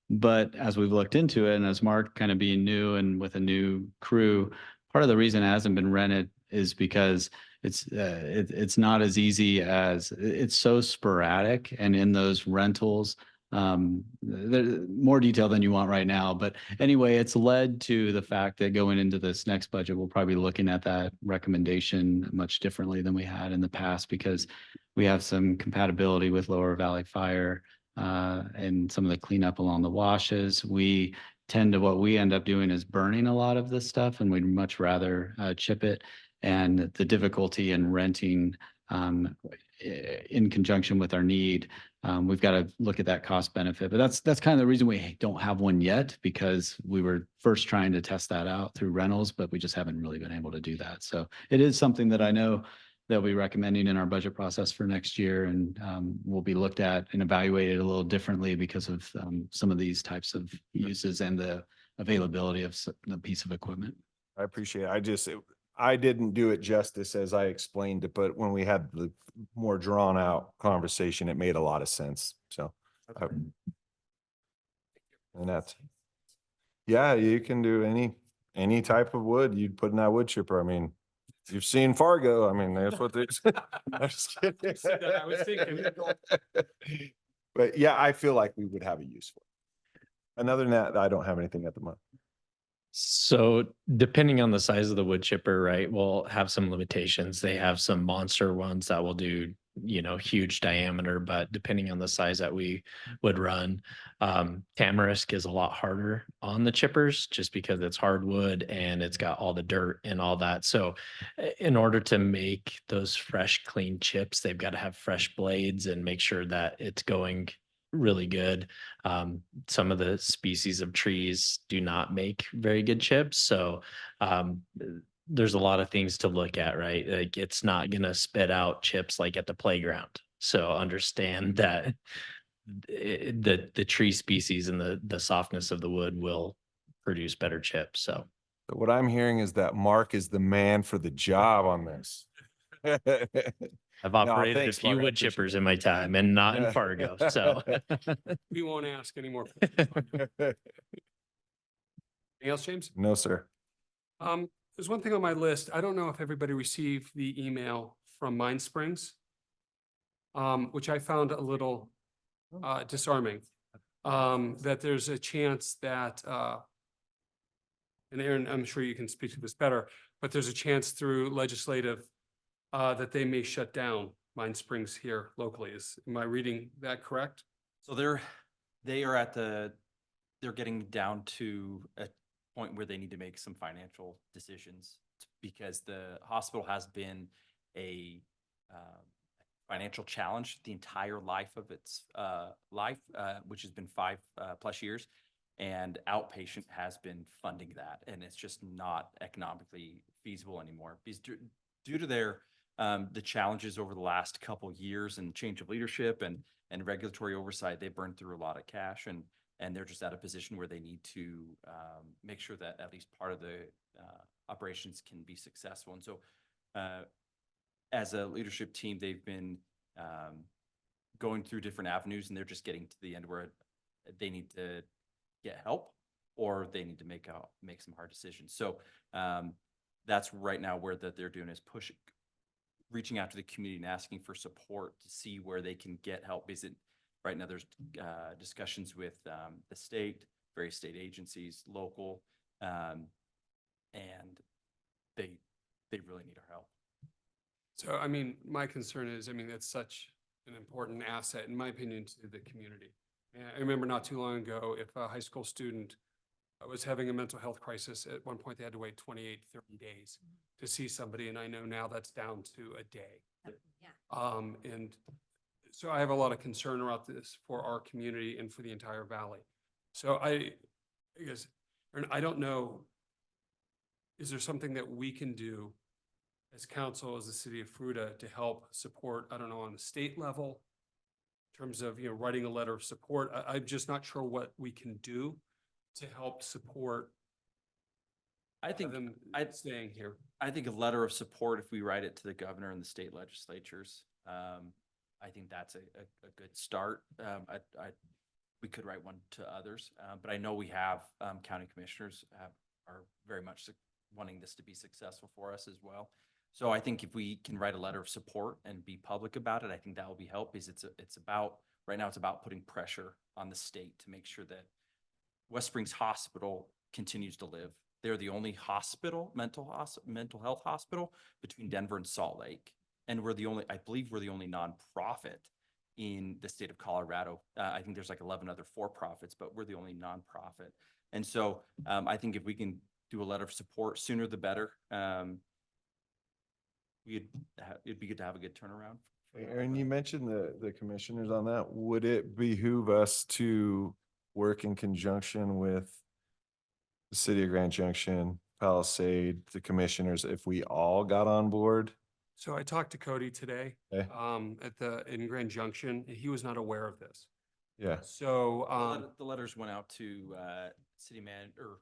But as we've looked into it, and as Mark kind of being new and with a new crew, part of the reason it hasn't been rented is because it's not as easy as it's so sporadic, and in those rentals, there's more detail than you want right now. But anyway, it's led to the fact that going into this next budget, we'll probably be looking at that recommendation much differently than we had in the past, because we have some compatibility with Lower Valley Fire and some of the cleanup along the washes. What we end up doing is burning a lot of this stuff, and we'd much rather chip it. And the difficulty in renting in conjunction with our need, we've got to look at that cost benefit. But that's kind of the reason we don't have one yet, because we were first trying to test that out through rentals, but we just haven't really been able to do that. So it is something that I know they'll be recommending in our budget process for next year, and will be looked at and evaluated a little differently because of some of these types of uses and the availability of the piece of equipment. I appreciate it. I didn't do it justice as I explained it, but when we had the more drawn out conversation, it made a lot of sense. So, yeah, you can do any type of wood you'd put in that wood chipper. I mean, you've seen Fargo. I mean, that's what they. I'm just kidding. I was thinking. But yeah, I feel like we would have a use for it. And other than that, I don't have anything at the moment. So depending on the size of the wood chipper, right, we'll have some limitations. They have some monster ones that will do, huge diameter, but depending on the size that we would run, tamarisk is a lot harder on the chippers just because it's hardwood and it's got all the dirt and all that. So in order to make those fresh, clean chips, they've got to have fresh blades and make sure that it's going really good. Some of the species of trees do not make very good chips. So there's a lot of things to look at, right? Like it's not going to spit out chips like at the playground. So understand that the tree species and the softness of the wood will produce better chips. So But what I'm hearing is that Mark is the man for the job on this. I've operated thanks, a few Mark. I wood appreciate chippers it. in my time and not in Fargo. So We won't ask any more questions. Anything else, James? No, sir. There's one thing on my list. I don't know if everybody received the email from Mind Springs, which I found a little disarming. That there's a chance that, and Aaron, I'm sure you can speak to this better, but there's a chance through legislative that they may shut down Mind Springs here locally. Am I reading that correct? So they're getting down to a point where they need to make some financial decisions, because the hospital has been a financial challenge the entire life of its life, which has been 5+ years, and outpatient has been funding that, and it's just not economically feasible anymore because due to their the challenges over the last couple years and change of leadership and regulatory oversight, they burned through a lot of cash, and they're just at a position where they need to make sure that at least part of the operations can be successful. And so as a leadership team, they've been going through different avenues, and they're just getting to the end where they need to get help or they need to make some hard decisions. So that's right now where that they're doing is pushing, reaching out to the community and asking for support to see where they can get help. Is it right now there's discussions with the state, various state agencies, local, and they really need our help. So, I mean, my concern is, I mean, it's such an important asset, in my opinion, to the community. And I remember not too long ago, if a high school student was having a mental health crisis, at one point they had to wait 28, 30 days to see somebody. And I know now that's down to a day. And so I have a lot of concern about this for our community and for the entire valley. So I guess, and I don't know, is there something that we can do as council, as the city of Fruita, to help support, I don't know, on the state level, in terms of, you know, writing a letter of support? I'm just not sure what we can do to help support I think them staying here. I think a letter of support, if we write it to the governor and the state legislatures, I think that's a good start. We could write one to others, but I know we have county commissioners are very much wanting this to be successful for us as well. So I think if we can write a letter of support and be public about it, I think that will be help, because it's about, right now it's about putting pressure on the state to make sure that West Springs Hospital continues to live. They're the only hospital, mental health hospital between Denver and Salt Lake. And we're the only, I believe we're the only nonprofit in the state of Colorado. I think there's like 11 other for-profits, but we're the only nonprofit. And so I think if we can do a letter of support, sooner the better. It'd be good to have a good turnaround. Aaron, you mentioned the commissioners on that. Would it behoove us to work in conjunction with the city of Grand Junction, Palisade, the commissioners, if we all got on board? So I talked to Cody today, Okay. in Grand Junction. He was not aware of this. Yeah. So, The letters went out to city man, or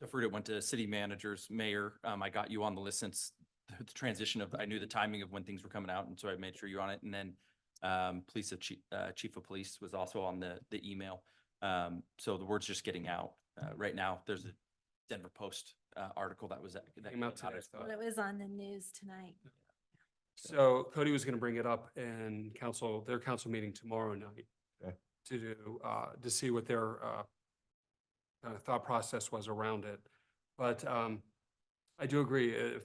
the Fruita went to city managers, mayor. I got you on the list since the transition of, I knew the timing of when things were coming out, and so I made sure you're on it. And then chief of police was also on the email. So the word's just getting out. Right now, there's a Denver Post article that came out today. Well, it was on the news tonight. So Cody was gonna bring it up in their council meeting tomorrow night. Okay. To do, to see what their thought process was around it. But I do agree, if,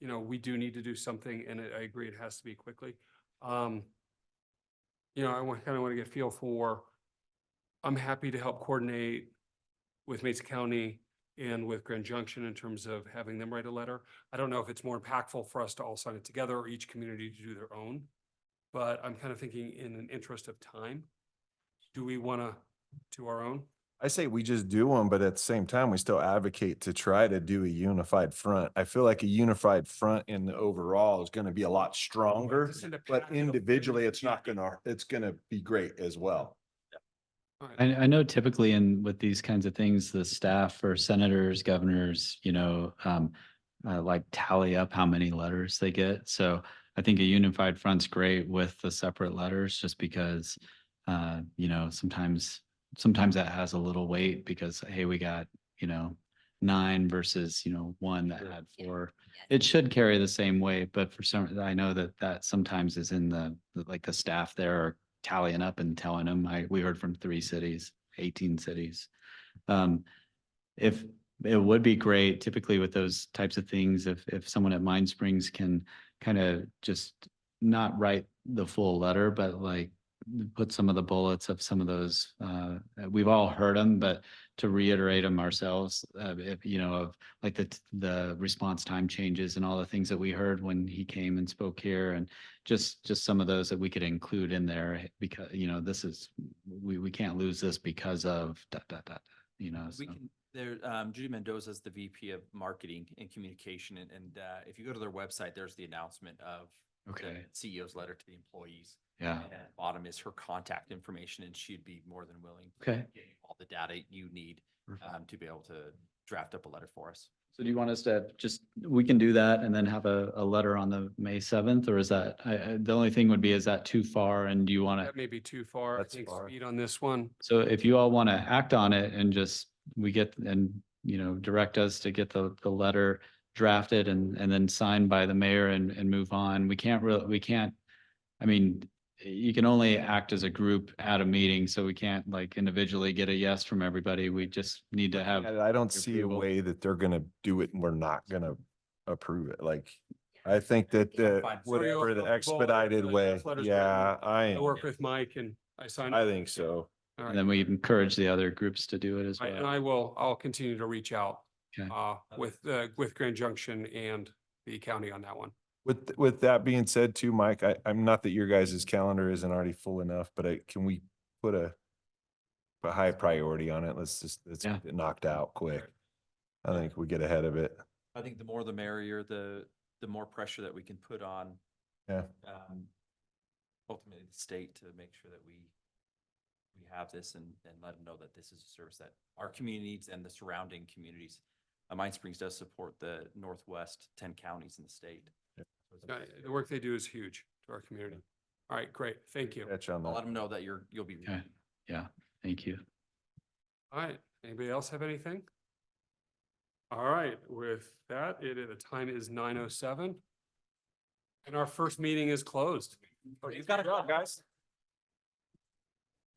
you know, we do need to do something, and I agree it has to be quickly. You know, I kind of want to get a feel for, I'm happy to help coordinate with Mesa County and with Grand Junction in terms of having them write a letter. I don't know if it's more impactful for us to all sign it together or each community to do their own, but I'm kind of thinking in an interest of time, do we want to do our own? I say we just do one, but at the same time, we still advocate to try to do a unified front. I feel like a unified front in the overall is going to be a lot stronger, but individually, it's going to be great as well. I know typically with these kinds of things, the staff or senators, governors, you know, like tally up how many letters they get. So I think a unified front's great with the separate letters, just because, you know, sometimes that has a little weight because, hey, we got, you know, 9 versus, you know, 1 that had 4. It should carry the same weight, but for some, I know that sometimes is in the staff there are tallying up and telling them. We heard from 3 cities, 18 cities. If it would be great, typically with those types of things, if someone at Mind Springs can kind of just not write the full letter, but like put some of the bullets of some of those, we've all heard them, but to reiterate them ourselves, if, you know, of like the response time changes and all the things that we heard when he came and spoke here, and just some of those that we could include in there, because, you know, this is, we can't lose this because of you know. We can, Judy Mendoza is the VP of Marketing and Communication, and if you go to their website, there's the announcement of the CEO's letter to the employees. Yeah. And at the bottom is her contact information, and she'd be more than willing to Okay. give you all the data you need to be able to draft up a letter for us. So do you want us to we can do that and then have a letter on the May 7th, or is that, the only thing would be, is that too far? And do you want to? That may be too far. I think speed on this one. So if you all want to act on it and we get, and direct us to get the letter drafted and then signed by the mayor and move on. We can't, I mean, you can only act as a group at a meeting, so we can't like individually get a yes from everybody. We just need to have. I don't see a approval. way that they're gonna do it and we're not gonna approve it. Like, I think that fine. whatever the expedited Well, way, that's letters yeah, I work with Mike and I signed. I think so. All And then right. we encourage the other groups to do it as And well. I'll continue to reach out Okay. with Grand Junction and the county on that one. With that being said too, Mike, I'm not that your guys' calendar isn't already full enough, but can we put a high priority on it? Let's Yeah. get it knocked out quick. I think we get ahead of it. I think the more the merrier, the more pressure that we can put on Yeah. ultimately the state to make sure that we have this and let them know that this is a service that our community needs and the surrounding communities. Mine Springs does support the northwest 10 counties in the state. The work they do is huge to our community. All right, great. Thank you. Catch on I'll let that. them know that you'll be. Okay. Yeah, thank you. All right, anybody else have anything? All right, with that, the time is 9:07. And our first meeting is closed. Oh, you've got to go, guys.